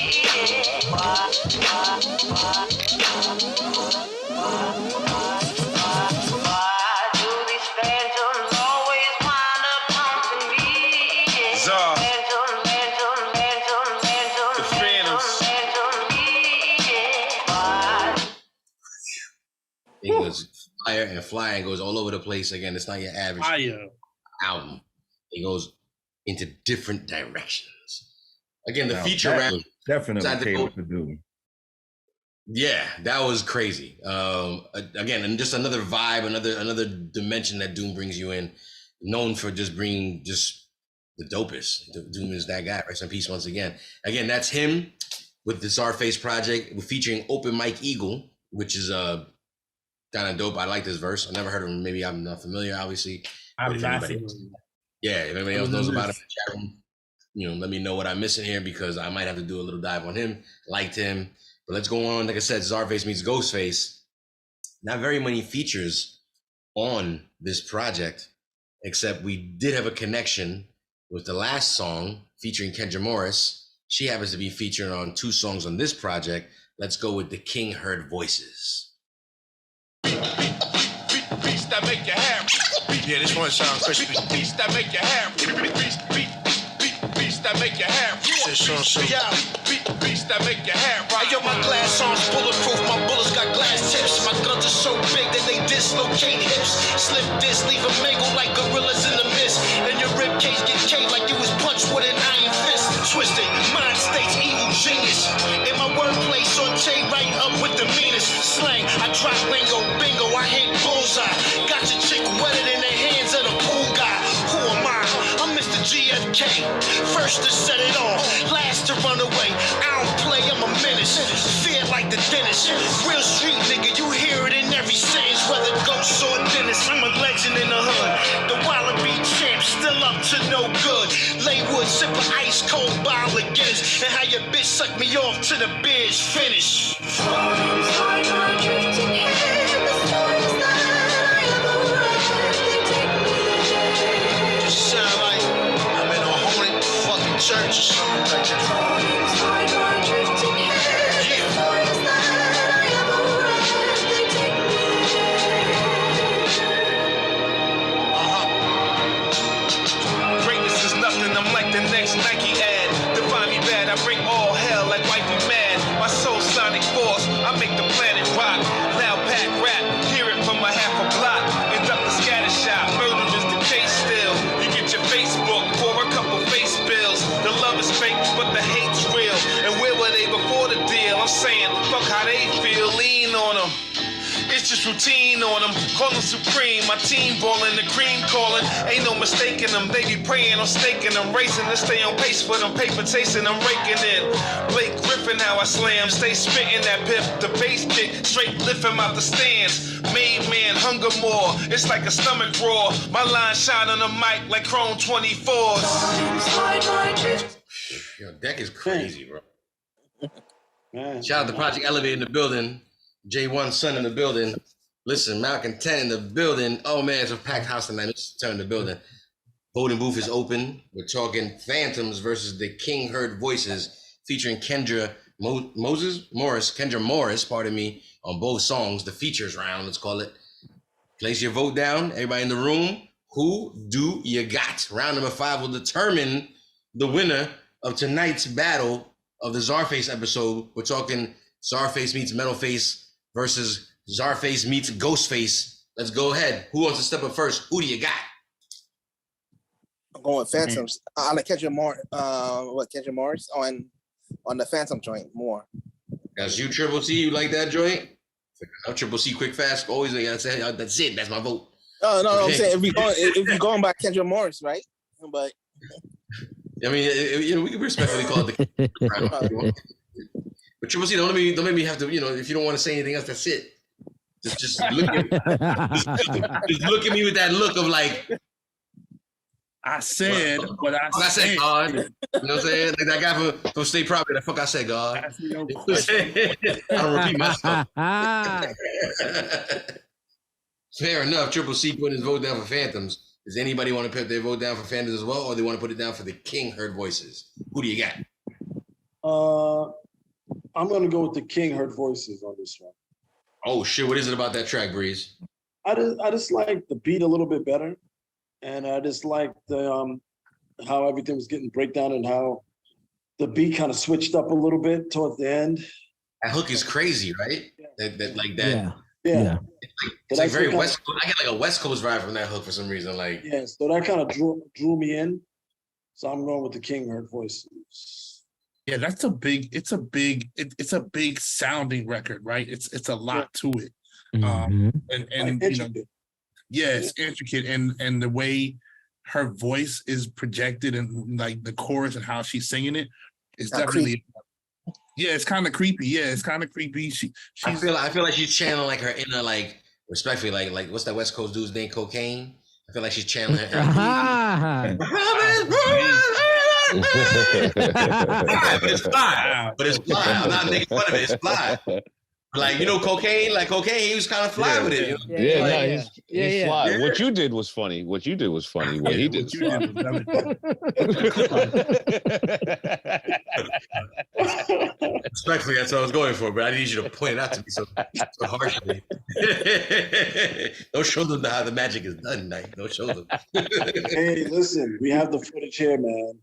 Why do these phantoms always wind up haunting me? Zar. It goes fire and fly and goes all over the place. Again, it's not your average album. It goes into different directions. Again, the feature rap definitely came with the dude. Yeah, that was crazy. Again, and just another vibe, another dimension that Doom brings you in. Known for just bringing just the dopest. Doom is that guy. Rest in peace once again. Again, that's him with the CZARFACE project featuring Open Mike Eagle, which is kind of dope. I like this verse. I never heard of him. Maybe I'm not familiar, obviously. I'm not familiar. Yeah, if anybody else knows about him in the chat room, you know, let me know what I'm missing here because I might have to do a little dive on him. Liked him. But let's go on. Like I said, CZARFACE meets GHOSTFACE. Not very many features on this project, except we did have a connection with the last song featuring Kendra Morris. She happens to be featured on 2 songs on this project. Let's go with the King Heard Voices. Beats that make you happy. Yeah, this one sounds crispy. Beats that make you happy. Beats that make you happy. Beats that make you happy. Hey, yo, my glass arms bulletproof, my bullets got glass tips. My guns are so big that they dislocate hips. Slip disc, leave them mangled like gorillas in the mist. And your rib cage get caved like you was punched with an iron fist. Twisted, mind states, evil genius. In my wordplay, saute right up with the meanest slang. I drop lingo, bingo, I hit bullseye. Got your chick wetter in the hands of the pool guy. Who am I? I'm Mr. GFK. First to set it off, last to run away. I don't play, I'm a menace. Fear like the dentist. Real street nigga, you hear it in every sentence. Whether ghosts or dentist, I'm a legend in the hood. The Wallaby champ, still up to no good. Laywood, sip an ice cold bottle of Guinness. And how your bitch sucked me off to the beer's finish. Just sound like I'm in a haunted fucking church or something like that. Greatness is nothing, I'm like the next Nike ad. Define me bad, I bring all hell like wifey mad. My soul sonic force, I make the planet rock. It's routine on them, call them supreme. My team ballin', the cream calling. Ain't no mistaking them. They be praying, I'm staking them, racing to stay on pace for them. Paper tasting, I'm raking in. Blake Griffin, how I slam, stay spitting that pip. The bass kick, straight lift him out the stands. Made man, hunger more. It's like a stomach roar. My line shine on the mic like Chrome 24s. Yo, Deck is crazy, bro. Man. Shout out to Project Elevate in the building. J1 Son in the building. Listen, Malcolm 10 in the building. Oh man, it's a packed house tonight. Let's turn the building. Voting booth is open. We're talking Phantoms versus the King Heard Voices, featuring Kendra Morris, pardon me, on both songs. The features round, let's call it. Place your vote down. Everybody in the room, who do you got? Round number 5 will determine the winner of tonight's battle of the CZARFACE episode. We're talking CZARFACE meets MEDDLE versus CZARFACE meets GHOSTFACE. Let's go ahead. Who wants to step up first? Who do you got? I'm going with Phantoms. I like Kendra Morris on the Phantom joint more. That's you, Triple C. You like that joint? Triple C, quick, fast. Always, I gotta say, that's it. That's my vote. No, I'm saying if you're going by Kendra Morris, right? But I mean, we can respectfully call it the. But Triple C, don't make me have to. If you don't want to say anything else, that's it. Just look at just look at me with that look of like. I said what I said. God. You know what I'm saying? Like that guy from State Property. The fuck I said, God. I don't repeat myself. Fair enough. Triple C putting his vote down for Phantoms. Does anybody want to put their vote down for Phantoms as well, or they want to put it down for the King Heard Voices? Who do you got? I'm gonna go with the King Heard Voices on this one. Oh shit! What is it about that track, Breeze? I just like the beat a little bit better, and I just like the how everything was getting breakdown and how the beat kind of switched up a little bit towards the end. That hook is crazy, right? That like that. Yeah. It's like very West Coast. I get like a West Coast vibe from that hook for some reason. Like, yeah, so that kind of drew me in. So I'm going with the King Heard Voices. Yeah, it's a big sounding record, right? It's a lot to it. And it's intricate, and the way her voice is projected and like the chorus and how she's singing it is definitely. Yeah, it's kind of creepy. Yeah, it's kind of creepy. I feel like she's channeling like her inner, like, respectfully, like what's that West Coast dude's name? Cocaine. I feel like she's channeling her. But it's fly. I'm not making fun of it. It's fly. Like, cocaine. Like cocaine, he was kind of fly with it. He's fly. What you did was funny. What he did was funny. What he did was funny. Respectfully, that's what I was going for, but I need you to point it out to me so harshly. Don't show them how the magic is done, Knight. Don't show them. Hey, listen, we have the footage here, man.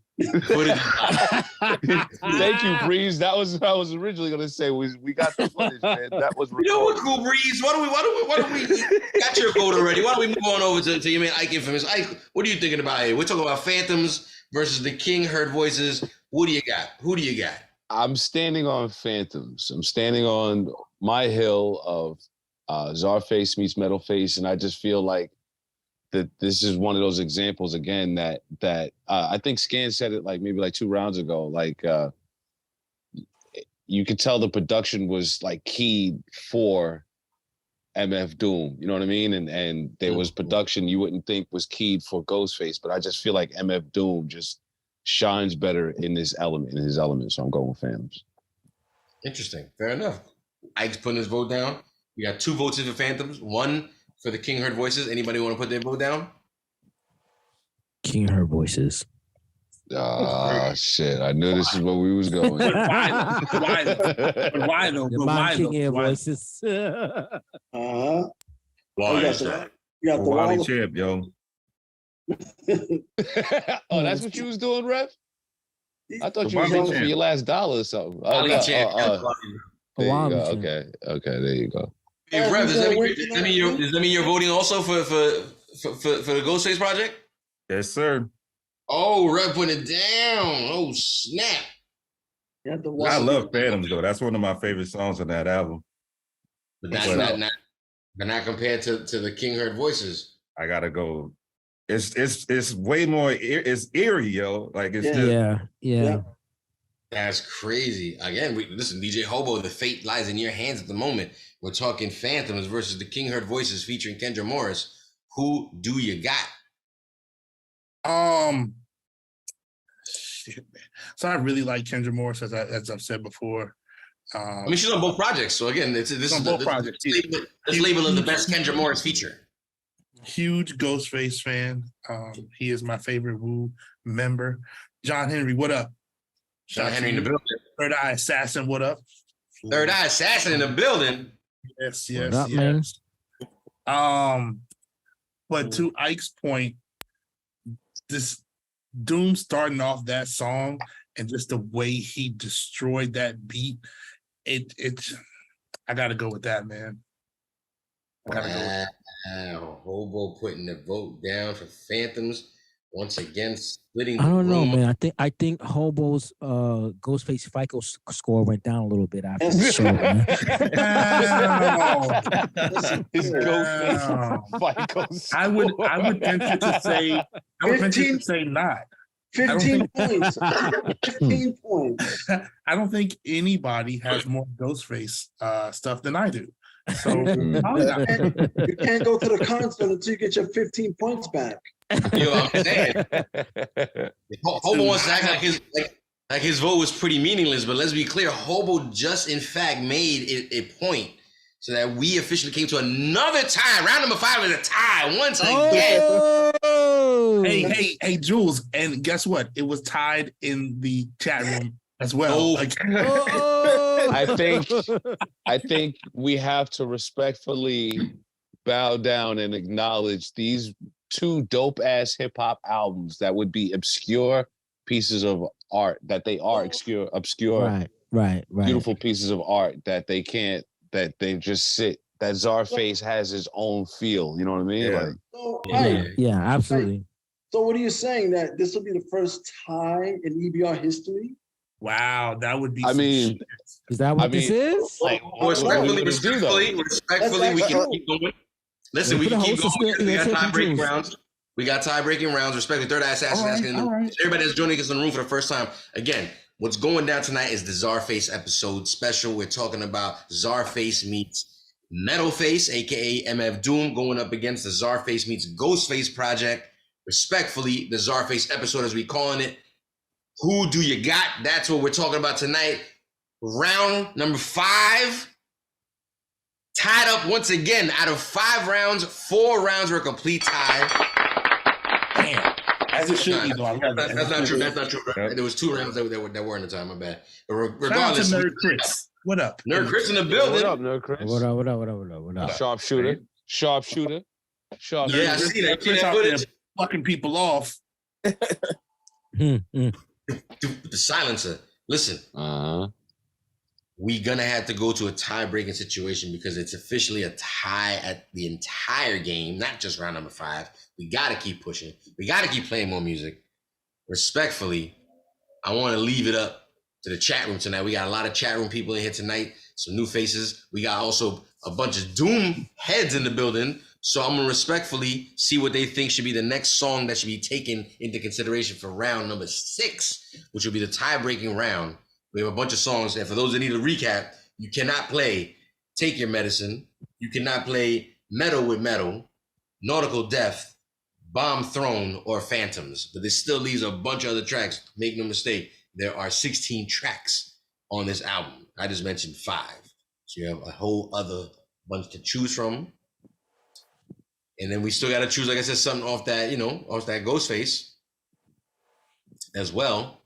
Thank you, Breeze. That was what I was originally gonna say. We got the footage, man. That was recorded. You know what, cool, Breeze? Why don't we got your vote already? Why don't we move on over to your man Ike Infamous? Ike, what are you thinking about here? We're talking about Phantoms versus the King Heard Voices. What do you got? Who do you got? I'm standing on Phantoms. I'm standing on my hill of CZARFACE meets MEDDLE, and I just feel like that this is one of those examples again that I think Scan said it maybe 2 rounds ago. You could tell the production was keyed for MF Doom. You know what I mean? And there was production you wouldn't think was keyed for Ghostface, but I just feel like MF Doom just shines better in his element. So I'm going with Phantoms. Interesting. Fair enough. Ike's putting his vote down. We got 2 votes in for Phantoms, 1 for the King Heard Voices. Anybody want to put their vote down? King Heard Voices. Shit. I knew this is where we was going. Why though? King Heard Voices. Why is that? You got the Wally champ, yo. Oh, that's what you was doing, Rev? I thought you was looking for your last dollar or something. There you go. Okay, there you go. Hey, Rev, does that mean you're voting also for the Ghostface project? Yes, sir. Oh, Rev putting it down. Oh, snap. I love Phantoms, though. That's one of my favorite songs on that album. But But not compared to the King Heard Voices. I gotta go. It's way more. It's eerie, yo. Like it's just yeah. That's crazy. Again, listen, DJ Hobo, the fate lies in your hands at the moment. We're talking Phantoms versus the King Heard Voices featuring Kendra Morris. Who do you got? Shit, man. So I really like Kendra Morris, as I've said before. I mean, she's on both projects. So again, this is both projects. This label of the best Kendra Morris feature. Huge Ghostface fan. He is my favorite Wu member. John Henry, what up? John Henry in the building. Third Eye Assassin, what up? Third Eye Assassin in the building. Yes. Up, man? But to Ike's point, this Doom starting off that song and just the way he destroyed that beat, I gotta go with that, man. Hobo putting the vote down for Phantoms. Once again, splitting the I don't know, room. man. I think Hobo's Ghostface FICO score went down a little bit after the show, man. His Ghostface FICO score. I would venture to say not. 15 points. 15 points. I don't think anybody has more Ghostface stuff than I do. So you can't go to the concert until you get your 15 points back. You know what I'm saying? Hobo wants to act like his vote was pretty meaningless, but let's be clear, Hobo just in fact made it a point so that we officially came to another tie. Round number 5 is a tie once again. Hey, Jules, and guess what? It was tied in the chat room as well. I think we have to respectfully bow down and acknowledge these 2 dope ass hip hop albums that would be obscure pieces of art, that they are obscure, right, beautiful pieces of art that they can't, that they just sit. That CZARFACE has his own feel. You know what I mean? Yeah, absolutely. So what are you saying, that this will be the first tie in EBR history? Wow, that would be. I mean, is that what this is? Respectfully, we can keep going. Listen, we can keep going. We got tie-breaking rounds. Respectfully, Third Eye Assassin asking everybody that's joining us in the room for the first time. Again, what's going down tonight is the CZARFACE episode special. We're talking about CZARFACE meets MEDDLE, aka MF Doom, going up against the CZARFACE meets Ghostface project. Respectfully, the CZARFACE episode, as we calling it. Who do you got? That's what we're talking about tonight. Round number 5. Tied up once again. Out of 5 rounds, 4 rounds were a complete tie. Damn. As it should be, though. That's not true. There was 2 rounds that were in the time. My bad. But regardless. Shout out to Nerd Chris. What up? Nerd Chris in the building. What up, Nerd Chris? What up? Sharpshooter. Yeah, I see that. Chris out there fucking people off. The silencer. Listen. We gonna have to go to a tie-breaking situation because it's officially a tie at the entire game, not just round number 5. We gotta keep pushing. We gotta keep playing more music. Respectfully, I want to leave it up to the chat room tonight. We got a lot of chat room people in here tonight, some new faces. We got also a bunch of Doom heads in the building. So I'm gonna respectfully see what they think should be the next song that should be taken into consideration for round number 6, which will be the tie-breaking round. We have a bunch of songs, and for those that need a recap, you cannot play Take Your Medicine, you cannot play Metal with Metal, Nautical Death, Bomb Throne, or Phantoms. But this still leaves a bunch of other tracks. Make no mistake, there are 16 tracks on this album. I just mentioned 5. So you have a whole other bunch to choose from. And then we still got to choose, like I said, something off that, off that Ghostface as well.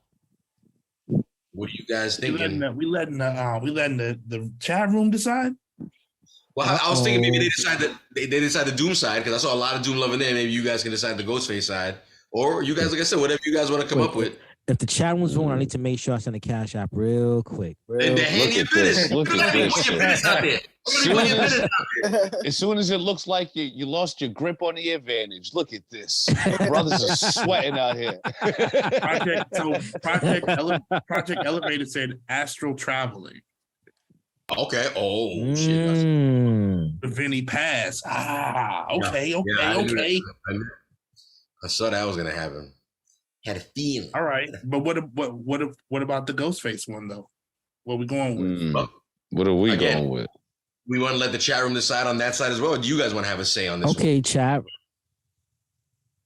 What are you guys thinking? We letting the chat room decide? Well, I was thinking maybe they decide the Doom side, because I saw a lot of Doom love in there. Maybe you guys can decide the Ghostface side. Or you guys, like I said, whatever you guys want to come up with. If the chat room's wrong, I need to make sure I send a cash app real quick. And hand your business. Look at this. Put your business out there. As soon as it looks like you lost your grip on the advantage, look at this. Brothers are sweating out here. Project Elevator said astral traveling. Okay. Oh shit. Vinny Pass. Okay. I saw that was gonna happen. Had a feeling. All right, but what about the Ghostface one though? What we going with? What are we going with? We want to let the chat room decide on that side as well. Or do you guys want to have a say on this? Okay, chat.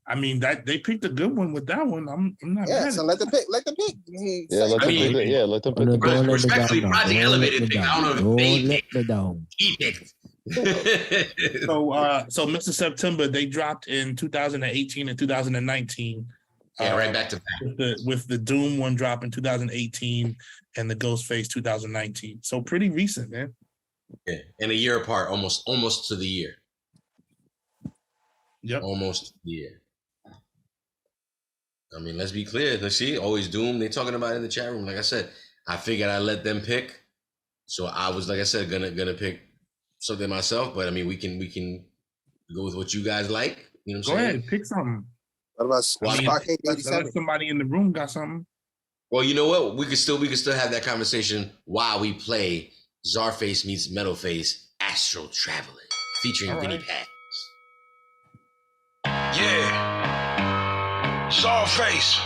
I mean, that they picked a good one with that one. I'm not mad. So let them pick. Let them pick. Yeah, let them pick. Respectfully, Project Elevated picked. I don't know if they picked. He picked. So Mr. September, they dropped in 2018 and 2019. Yeah, right back to back. With the Doom one drop in 2018 and the Ghostface 2019. So pretty recent, man. Yeah, and a year apart, almost to the year. Yep, almost the year. I mean, let's be clear. Let's see. Always Doom. They talking about it in the chat room. Like I said, I figured I'd let them pick. So I was, like I said, gonna pick something myself. But I mean, we can go with what you guys like. You know what I'm saying? Go ahead, pick something. What about StarCade 87? Somebody in the room got something. Well, you know what? We could still have that conversation while we play CZARFACE meets MEDDLE Astral Traveler featuring Vinny Pass. Yeah. CZARFACE.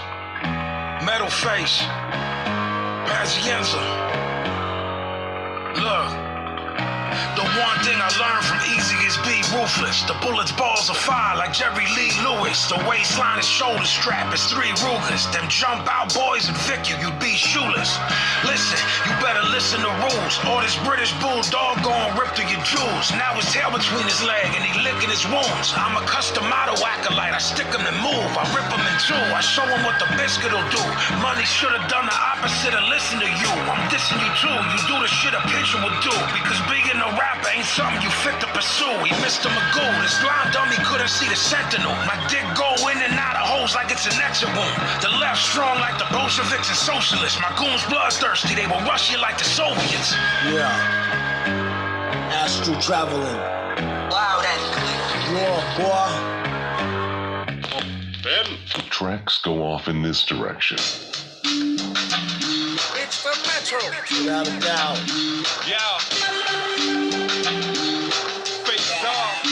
MEDDLE. Pazienza. Look. The one thing I learned from Easy is be ruthless. The bullets balls of fire like Jerry Lee Lewis. The waistline is shoulder strap, it's 3 Rugers. Them jump out boys and Vic you'd be shoeless. Listen, you better listen to rules, or this British bulldog gon' rip through your jewels. Now his tail between his leg and he licking his wounds. I'm a custom model acolyte, I stick him and move. I rip him in two, I show him what the biscuit'll do. Money should've done the opposite of listen to you. I'm dissing you too, you do the shit a pitcher would do. Because being a rapper ain't something you fit to pursue. He Mr. Magoo, this blind dummy couldn't see the sentinel. My dick go in and out of holes like it's an exit wound. The left strong like the Bolsheviks and socialists. My goons bloodthirsty, they will rush you like the Soviets. Yeah. Astral traveling. Loud and clear. Boy. Then tracks go off in this direction. It's the Metro. Without a doubt. Yo. Face off.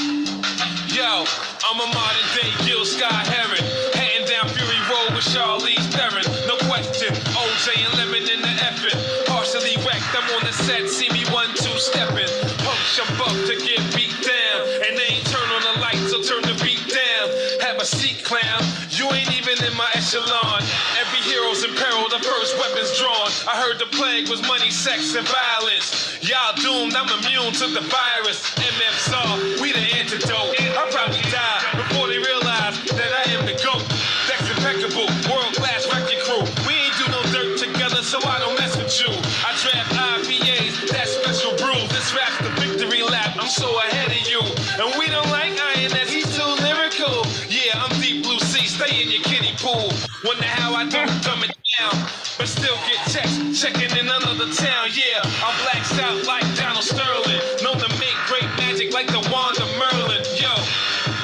Yo, I'm a modern day Gil Scott Heron. Heading down Fury Road with Charlize Theron. No question, OJ and Lemon in the effing. Partially wrecked, I'm on the set, see me 1-2 stepping. Punch a buck to get beat down. And they ain't turn on the lights, so turn the beat down. Have a seat, clown. You ain't even in my echelon. Every hero's in peril, the first weapon's drawn. I heard the plague was money, sex, and violence. Y'all doomed, I'm immune to the virus. MFSR, we the antidote. I'll probably die before they realize that I am the GOAT. That's impeccable, world-class wrecking crew. We ain't do no dirt together, so I don't mess with you. I draft IPAs, that special brew. This rap's the victory lap, I'm so ahead of you. And we don't like INS, he's too lyrical. Yeah, I'm Deep Blue Sea, stay in your kiddie pool. Wonder how I don't dumb it down, but still get checks, checking in another town. Yeah, I'm blacked out like Donald Sterling, known to make great magic like the wand of Merlin. Yo,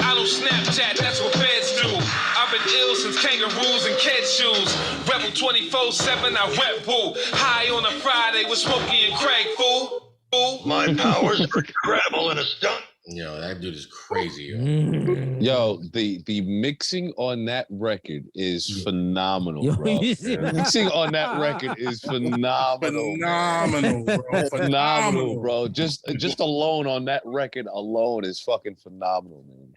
I don't Snapchat, that's what feds do. I've been ill since kangaroos and kid shoes. Rebel 24/7, I rep boo. High on a Friday with Smokey and Craig, fool. My powers for travel and a stunt. Yo, that dude is crazy. Yo, the mixing on that record is phenomenal, Yo, bro. you see that? Mixing on that record is phenomenal. Phenomenal, bro. Phenomenal, bro. Just alone on that record alone is fucking phenomenal, man.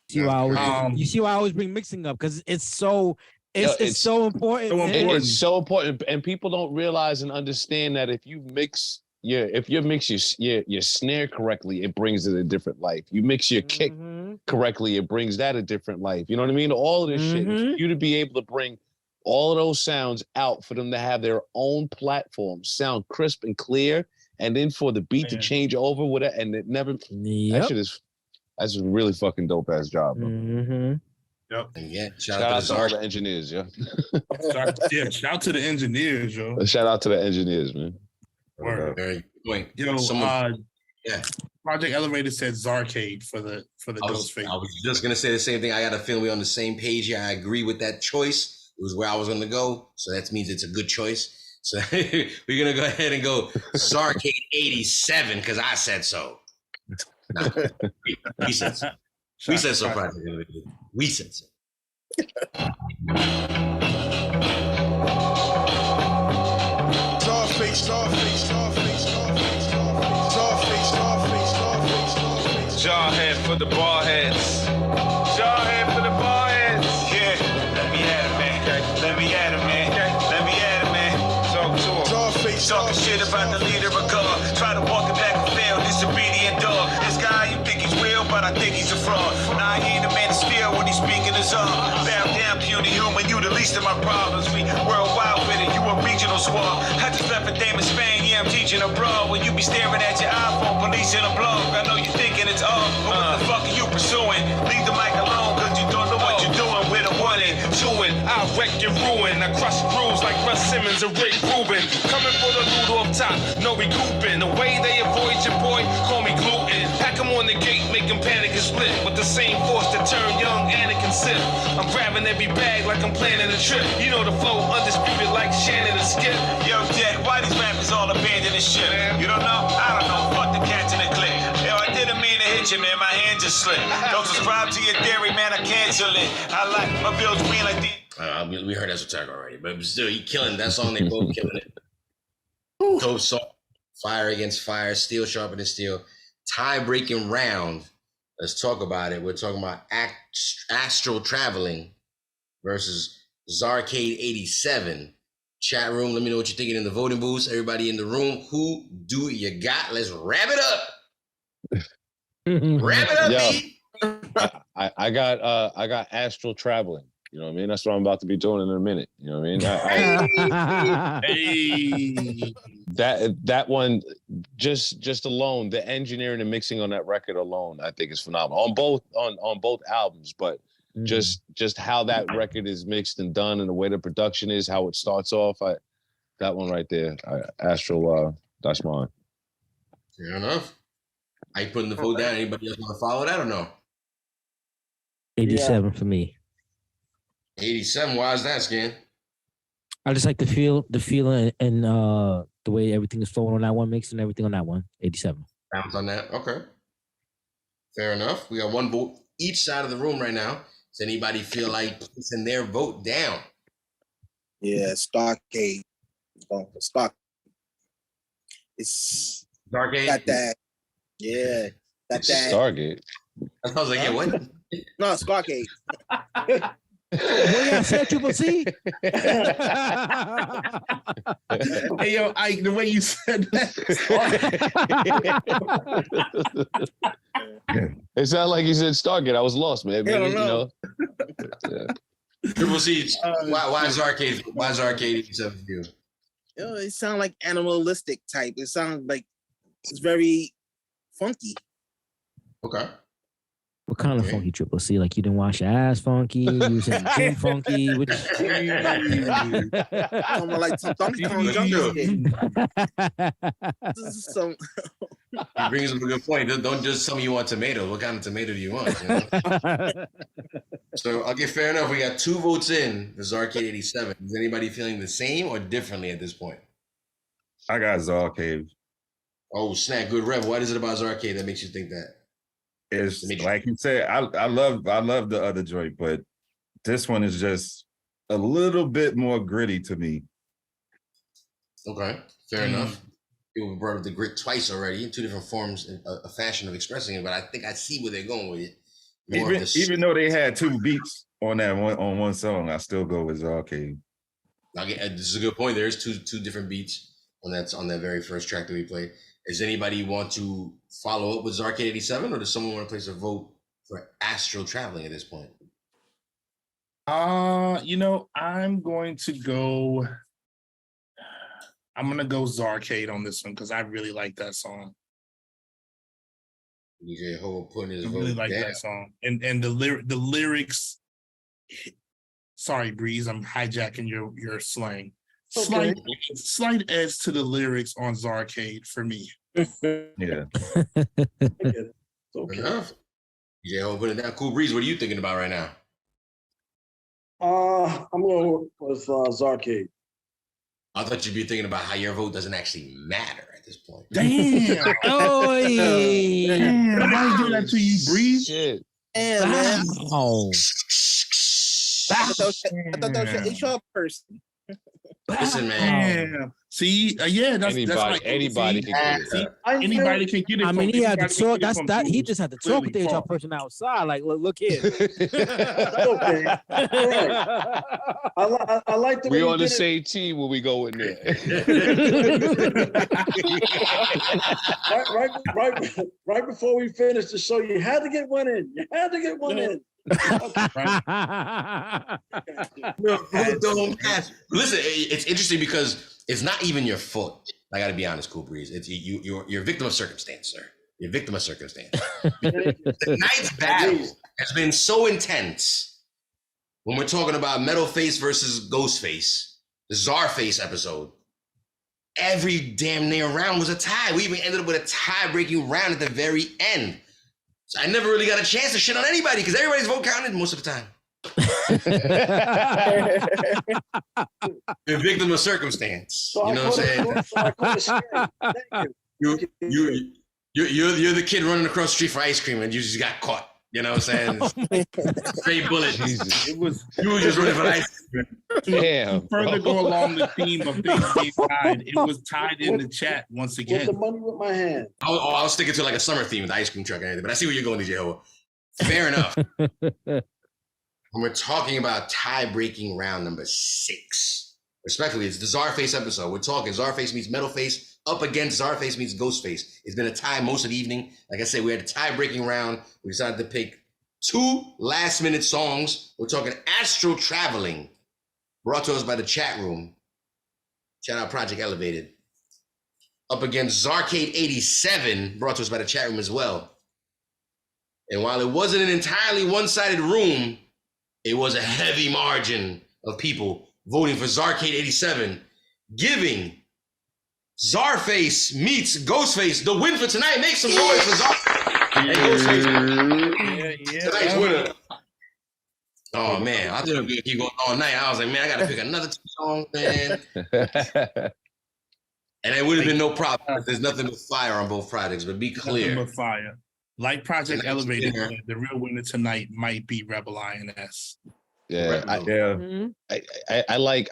You see why I always bring mixing up, because it's so it's so important. So man. important. It's so important, and people don't realize and understand that if you mix your snare correctly, it brings it a different life. You mix your kick correctly, it brings that a different life. You know what I mean? All of this shit, for you to be able to bring all of those sounds out, for them to have their own platform, sound crisp and clear, and then for the beat to change over with it, and it never. That shit that's a really fucking dope ass job, bro. Yep. And yeah, Shout out to all the engineers, yo. Shout out to the engineers, yo. Shout out to the engineers, man. Word. Very good. Yo, yeah. Project Elevator said CZARFACE for the Ghostface. I was just gonna say the same thing. I got a feeling we're on the same page here. I agree with that choice. It was where I was gonna go, so that means it's a good choice. So we're gonna go ahead and go CZARFACE 87 because I said so. Nah, we said so. We said so. We said so. CZARFACE, CZARFACE, CZARFACE, CZARFACE, CZARFACE, CZARFACE, CZARFACE. Jarhead for the bar heads. Jarhead for the bar heads. Yeah, let me at it, man. Let me at it, man. Let me at it, man. Talk to him. CZARFACE, Talking shit about the leader of God. Try to walk it back and fail, disobedient dog. This guy, you think he's real, but I think he's a fraud. Nah, he ain't a man to steal when he's speaking his own. Bow down, puny human, you the least of my problems. We worldwide with it, you a regional swab. I just left a dame in Spain, yeah, I'm teaching abroad. When you be staring at your iPhone, police in a blog. I know you're thinking it's all, but what the fuck are you pursuing? Leave the mic alone, cause you don't know what you're doing with a one and two and I wreck your ruin. I crush grooves like Russ Simmons and Rick Rubin. Coming for the loot off top, no recouping. The way they avoid your boy, call me gluten. Pack him on the gate, make him panic and split. With the same force to turn young Anakin Sith. I'm grabbing every bag like I'm planning a trip. You know the flow, undisputed like Shannon and Skip. Yo, Jet, why these rappers all abandon this shit? You don't know? I don't know. Fuck the cats in the clip. Yo, I didn't mean to hit you, man. My hand just slipped. Don't subscribe to your dairy, man. I cancel it. I like my bills being like these. We heard that's attack already, but still, he killing that song. They both killing it. Dope song, fire against fire, steel sharpening steel, tie-breaking round. Let's talk about it. We're talking about Astral Traveling versus CZAR-KEYS 87. Chat room, let me know what you're thinking in the voting booths. Everybody in the room, who do you got? Let's wrap it up. Wrap it up, Yo, I got Astral Traveling. You know what I mean? That's what I'm about to be doing in a minute. You know what I mean? That one, just alone, the engineering and mixing on that record alone, I think is phenomenal. On both albums, but just how that record is mixed and done, and the way the production is, how it starts off. That one right there, Astral. That's mine. Fair enough. Are you putting the vote down? Anybody else want to follow that or no? 87 for me. 87. Why is that, Skin? I just like the feeling and the way everything is flowing on that one, mixing everything on that one. 87. Bounce on that. Okay. Fair enough. We got one vote each side of the room right now. Does anybody feel like placing their vote down? Yeah, Starcade. Stark. It's Stargate. got that. Yeah, got that. Stargate. I was like, yeah, what? No, Starcade. What you said, Triple C? Hey, yo, Ike, the way you said that. It sounded like you said Stargate. I was lost, man. Maybe, you know. Triple C, why is CZAR-KEYS? Why is CZAR-KEYS 87 for you? Yo, it sounds like animalistic type. It sounds like it's very funky. Okay. What kind of funky, Triple C? Like you didn't wash your ass funky? You was in the gym funky? Like some Donkey Kong Jungle. This is some. He brings up a good point. Don't just tell me you want tomato. What kind of tomato do you want? You know? So, okay, fair enough. We got 2 votes in for CZAR-KEYS 87. Is anybody feeling the same or differently at this point? I got CZAR-KEYS. Oh, snap. Good rev. What is it about CZAR-KEYS that makes you think that? It's like you said, I love the other joint, but this one is just a little bit more gritty to me. Okay, fair enough. You brought up the grit twice already in 2 different forms, a fashion of expressing it, but I think I see where they're going with it. Even though they had 2 beats on that one song, I still go with CZAR-KEYS. This is a good point. There's two different beats on that very first track that we played. Does anybody want to follow up with CZAR-KEYS 87, or does someone want to place a vote for Astral Traveling at this point? You know, I'm gonna go CZAR-KEYS on this one because I really like that song. DJ Ho putting his vote really like down. that song, and the lyrics. Sorry, Breeze, I'm hijacking your slang. Okay. Slight edge to the lyrics on CZAR-KEYS for me. Yeah. Okay. Enough. DJ Ho putting it down. Cool Breeze, what are you thinking about right now? I'm going with CZAR-KEYS. I thought you'd be thinking about how your vote doesn't actually matter at this point. Damn. Oh, Damn, why always do that to you, Breeze. Shit. Yeah, man. Oh. I thought that was your HR person. Listen, man. Damn. See, yeah, that's Anybody can get see, it. anybody can get it. I mean, he had to anybody can talk. get it That's from that. He Jules. just had to talk with the Clearly HR Paul. person outside. Like, look here. Okay. Right. I like the way We you on the did it. same team when we go in there. Right before we finished the show, you had to get one in. You had to get one in. Don't pass. Listen, it's interesting because it's not even your fault. I got to be honest, Cool Breeze. It's you're a victim of circumstance, sir. You're a victim of circumstance. Tonight's battle has been so intense. When we're talking about Metal Face versus Ghostface, the CZARFACE episode, every damn near round was a tie. We even ended up with a tie-breaking round at the very end. So I never really got a chance to shit on anybody because everybody's vote counted most of the time. You're a victim of circumstance. You know what I'm saying? You're the kid running across the street for ice cream and you just got caught. You know what I'm saying? Straight bullet. Jesus. It was You were just running for ice cream. Damn. further go along the theme of things being tied. It was tied in the chat once With again. the money with my hand. I was sticking to like a summer theme with the ice cream truck and everything, but I see where you're going, DJ Hoa. Fair enough. When we're talking about tie-breaking round number 6, respectfully, it's the CZARFACE episode. We're talking CZARFACE meets Metal Face up against CZARFACE meets Ghostface. It's been a tie most of the evening. Like I said, we had a tie-breaking round. We decided to pick 2 last-minute songs. We're talking Astral Traveling, brought to us by the chat room. Shout out Project Elevated. Up against Zarcade 87, brought to us by the chat room as well. And while it wasn't an entirely one-sided room, it was a heavy margin of people voting for Zarcade 87, giving CZARFACE meets Ghostface the win for tonight. Make some noise for Zarcade and Ghostface. Tonight's winner. Oh man, I thought we were gonna keep going all night. I was like, man, I gotta pick another 2 songs, man. And it would have been no problem because there's nothing but fire on both projects. But be clear, Nothing but fire. Like Project Tonight's Elevated, winner. the real winner tonight might be Rebel INS. Yeah, I like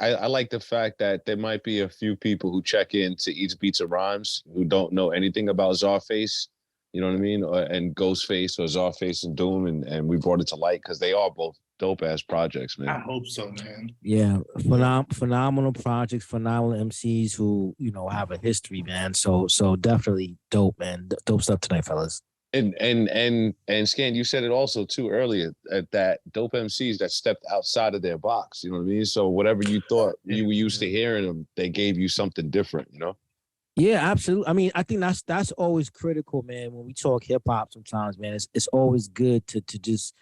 the fact that there might be a few people who check in to Eats Beats and Rhymes who don't know anything about CZARFACE, you know what I mean, and Ghostface or CZARFACE and Doom, and we brought it to light because they are both dope ass projects, man. I hope so, man. Yeah, phenomenal projects, phenomenal MCs who have a history, man. So definitely dope, man. Dope stuff tonight, fellas. And Scan, you said it also too earlier that dope MCs that stepped outside of their box. You know what I mean? So whatever you thought you were used to hearing them, they gave you something different. You know? Yeah, absolutely. I mean, I think that's always critical, man. When we talk hip hop, sometimes, man, it's always good to just.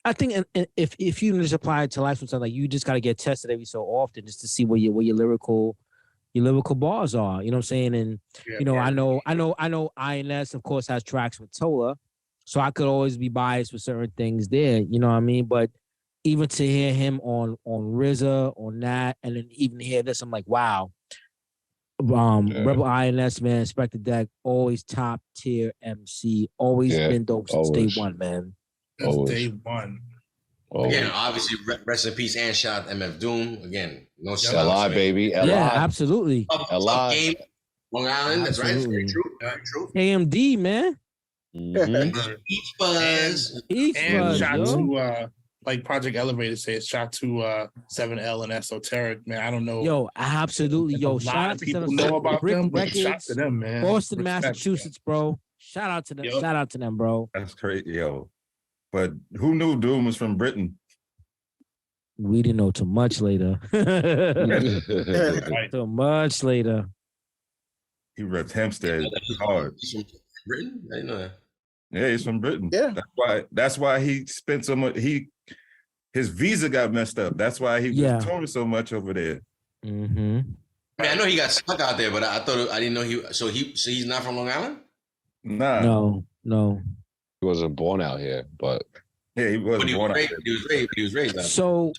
I think if you just apply it to life, sometimes like you just got to get tested every so often just to see where your lyrical bars are. You know what I'm saying? And I know INS of course has tracks with Tola, so I could always be biased with certain things there. You know what I mean? But even to hear him on RZA, on that, and then even hear this, I'm like, wow. Rebel INS, man, Inspector Deck, always top tier MC, always been dope since day one, man. That's day one. Again, obviously, rest in peace and shout out to MF Doom. Again, no shout LI, out. baby. LI. Yeah, absolutely. Up game, Long Island, that's right. It's very true. Very true. AMD, man. Each Buzz. And shot to like Project Elevated says, shot to 7L and Esoteric, man. I don't know. Yo, absolutely. Yo, shout out to people know about Brick them, but Records, shout to them, man. Boston, Respect, Massachusetts, bro. Shout out to them. Yep. Shout out to them, bro. That's crazy, yo. But who knew Doom was from Britain? We didn't know till much later. Till much later. He repped Hempstead hard. He's from Britain? I didn't know that. Yeah, he's from Britain. Yeah. That's why he spent so much. His visa got messed up. That's why he was touring so much over there. Mm-hmm. I mean, I know he got stuck out there, but I didn't know he. So he's not from Long Island. Nah. No. He wasn't born out here, but yeah, he wasn't born out here. He was raised out there. So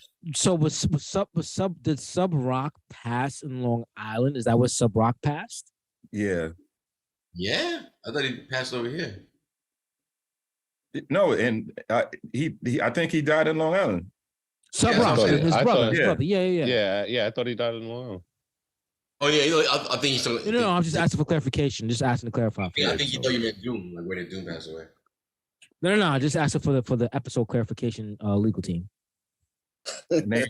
did Sub Rock pass in Long Island? Is that where Sub Rock passed? Yeah. Yeah, I thought he passed over here. No, and I think he died in Long Island. Rock, his brother. Yeah. I thought he died in Long Island. Oh yeah, I think he's still. No, I'm just asking for clarification. Just asking to clarify. Yeah, I think you thought you meant Doom. Like, where did Doom pass away? No. Just asking for the episode clarification. Legal team. They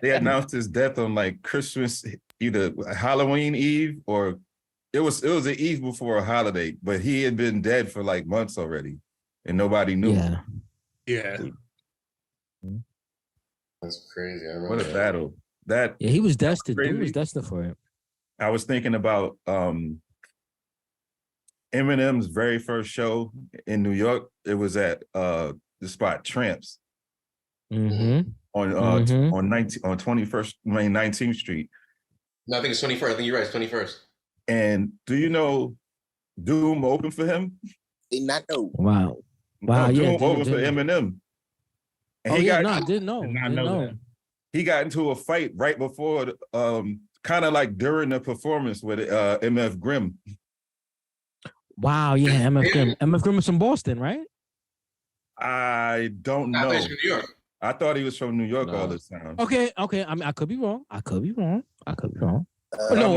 announced his death on like Christmas, either Halloween Eve or it was the eve before a holiday, but he had been dead for like months already, and nobody knew. Yeah. That's crazy. I What a battle! He was destined. Crazy. He was destined for it. I was thinking about Eminem's very first show in New York. It was at the spot Tramps. Mm-hmm. On 21st Main 19th Street. No, I think it's 21st. I think you're right. It's 21st. And do you know Doom opened for him? Did not know. Wow. No, Doom opened for Eminem. And I didn't know. Didn't know that. He got into a fight right before, kind of like during the performance with MF Grimm. Wow, yeah, MF Grimm. MF Grimm is from Boston, right? I don't know. New York. I thought he was from New York all this time. Okay. I mean, I could be wrong. No,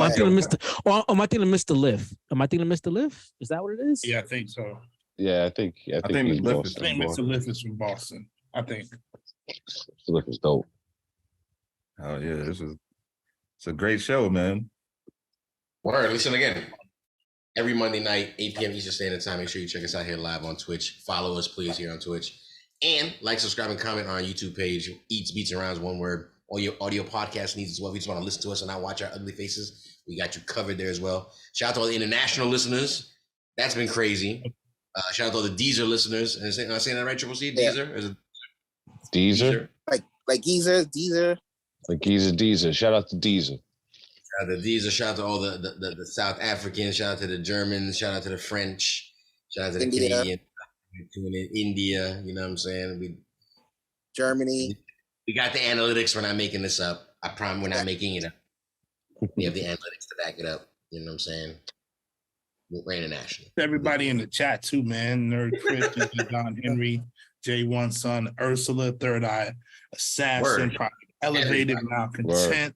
I'm thinking Mr. Or am I thinking Mr. Lift? Am I thinking Mr. Lift? Is that what it is? Yeah, I think so. Yeah, I think he's Mr. Lift is from Boston. I think. Mr. Lift is dope. Oh yeah, it's a great show, man. Word. Listen again. Every Monday night, 8 p.m. Eastern Standard Time. Make sure you check us out here live on Twitch. Follow us, please, here on Twitch. And like, subscribe, and comment on our YouTube page. Eats, Beats, and Rounds, one word. All your audio podcast needs as well. If you just want to listen to us and not watch our ugly faces, we got you covered there as well. Shout out to all the international listeners. That's been crazy. Shout out to all the Deezer listeners. Am I saying that right, Triple C? Deezer? Is it Deezer? Like Geezer, Deezer. Like Deezer. Shout out to Deezer. Shout out to Deezer. Shout out to all the South Africans. Shout out to the Germans. Shout out to the French. Shout out to the Canadians. In India, you know what I'm saying? Germany. We got the analytics. We're not making this up. I promise we're not making it up. We have the analytics to back it up. You know what I'm saying? We're international. Everybody in the chat too, man. Nerd Chris, Don Henry, J1 Son, Ursula, Third Eye Assassin, Elevated, Malcontent.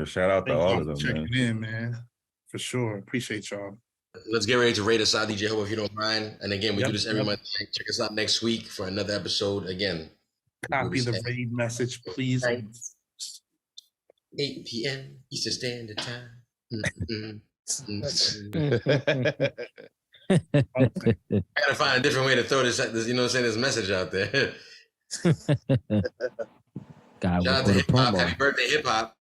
Shout out to all of them, checking in, man. For sure. Appreciate y'all. Let's get ready to rate us out, DJ Hope, if you don't mind. And again, we do this every month. Check us out next week for another episode. Again, copy the raid message, please. 8 p.m. Eastern Standard Time. I gotta find a different way to throw this, you know what I'm saying, this message out there. Shout out to hip hop. Happy birthday, hip hop.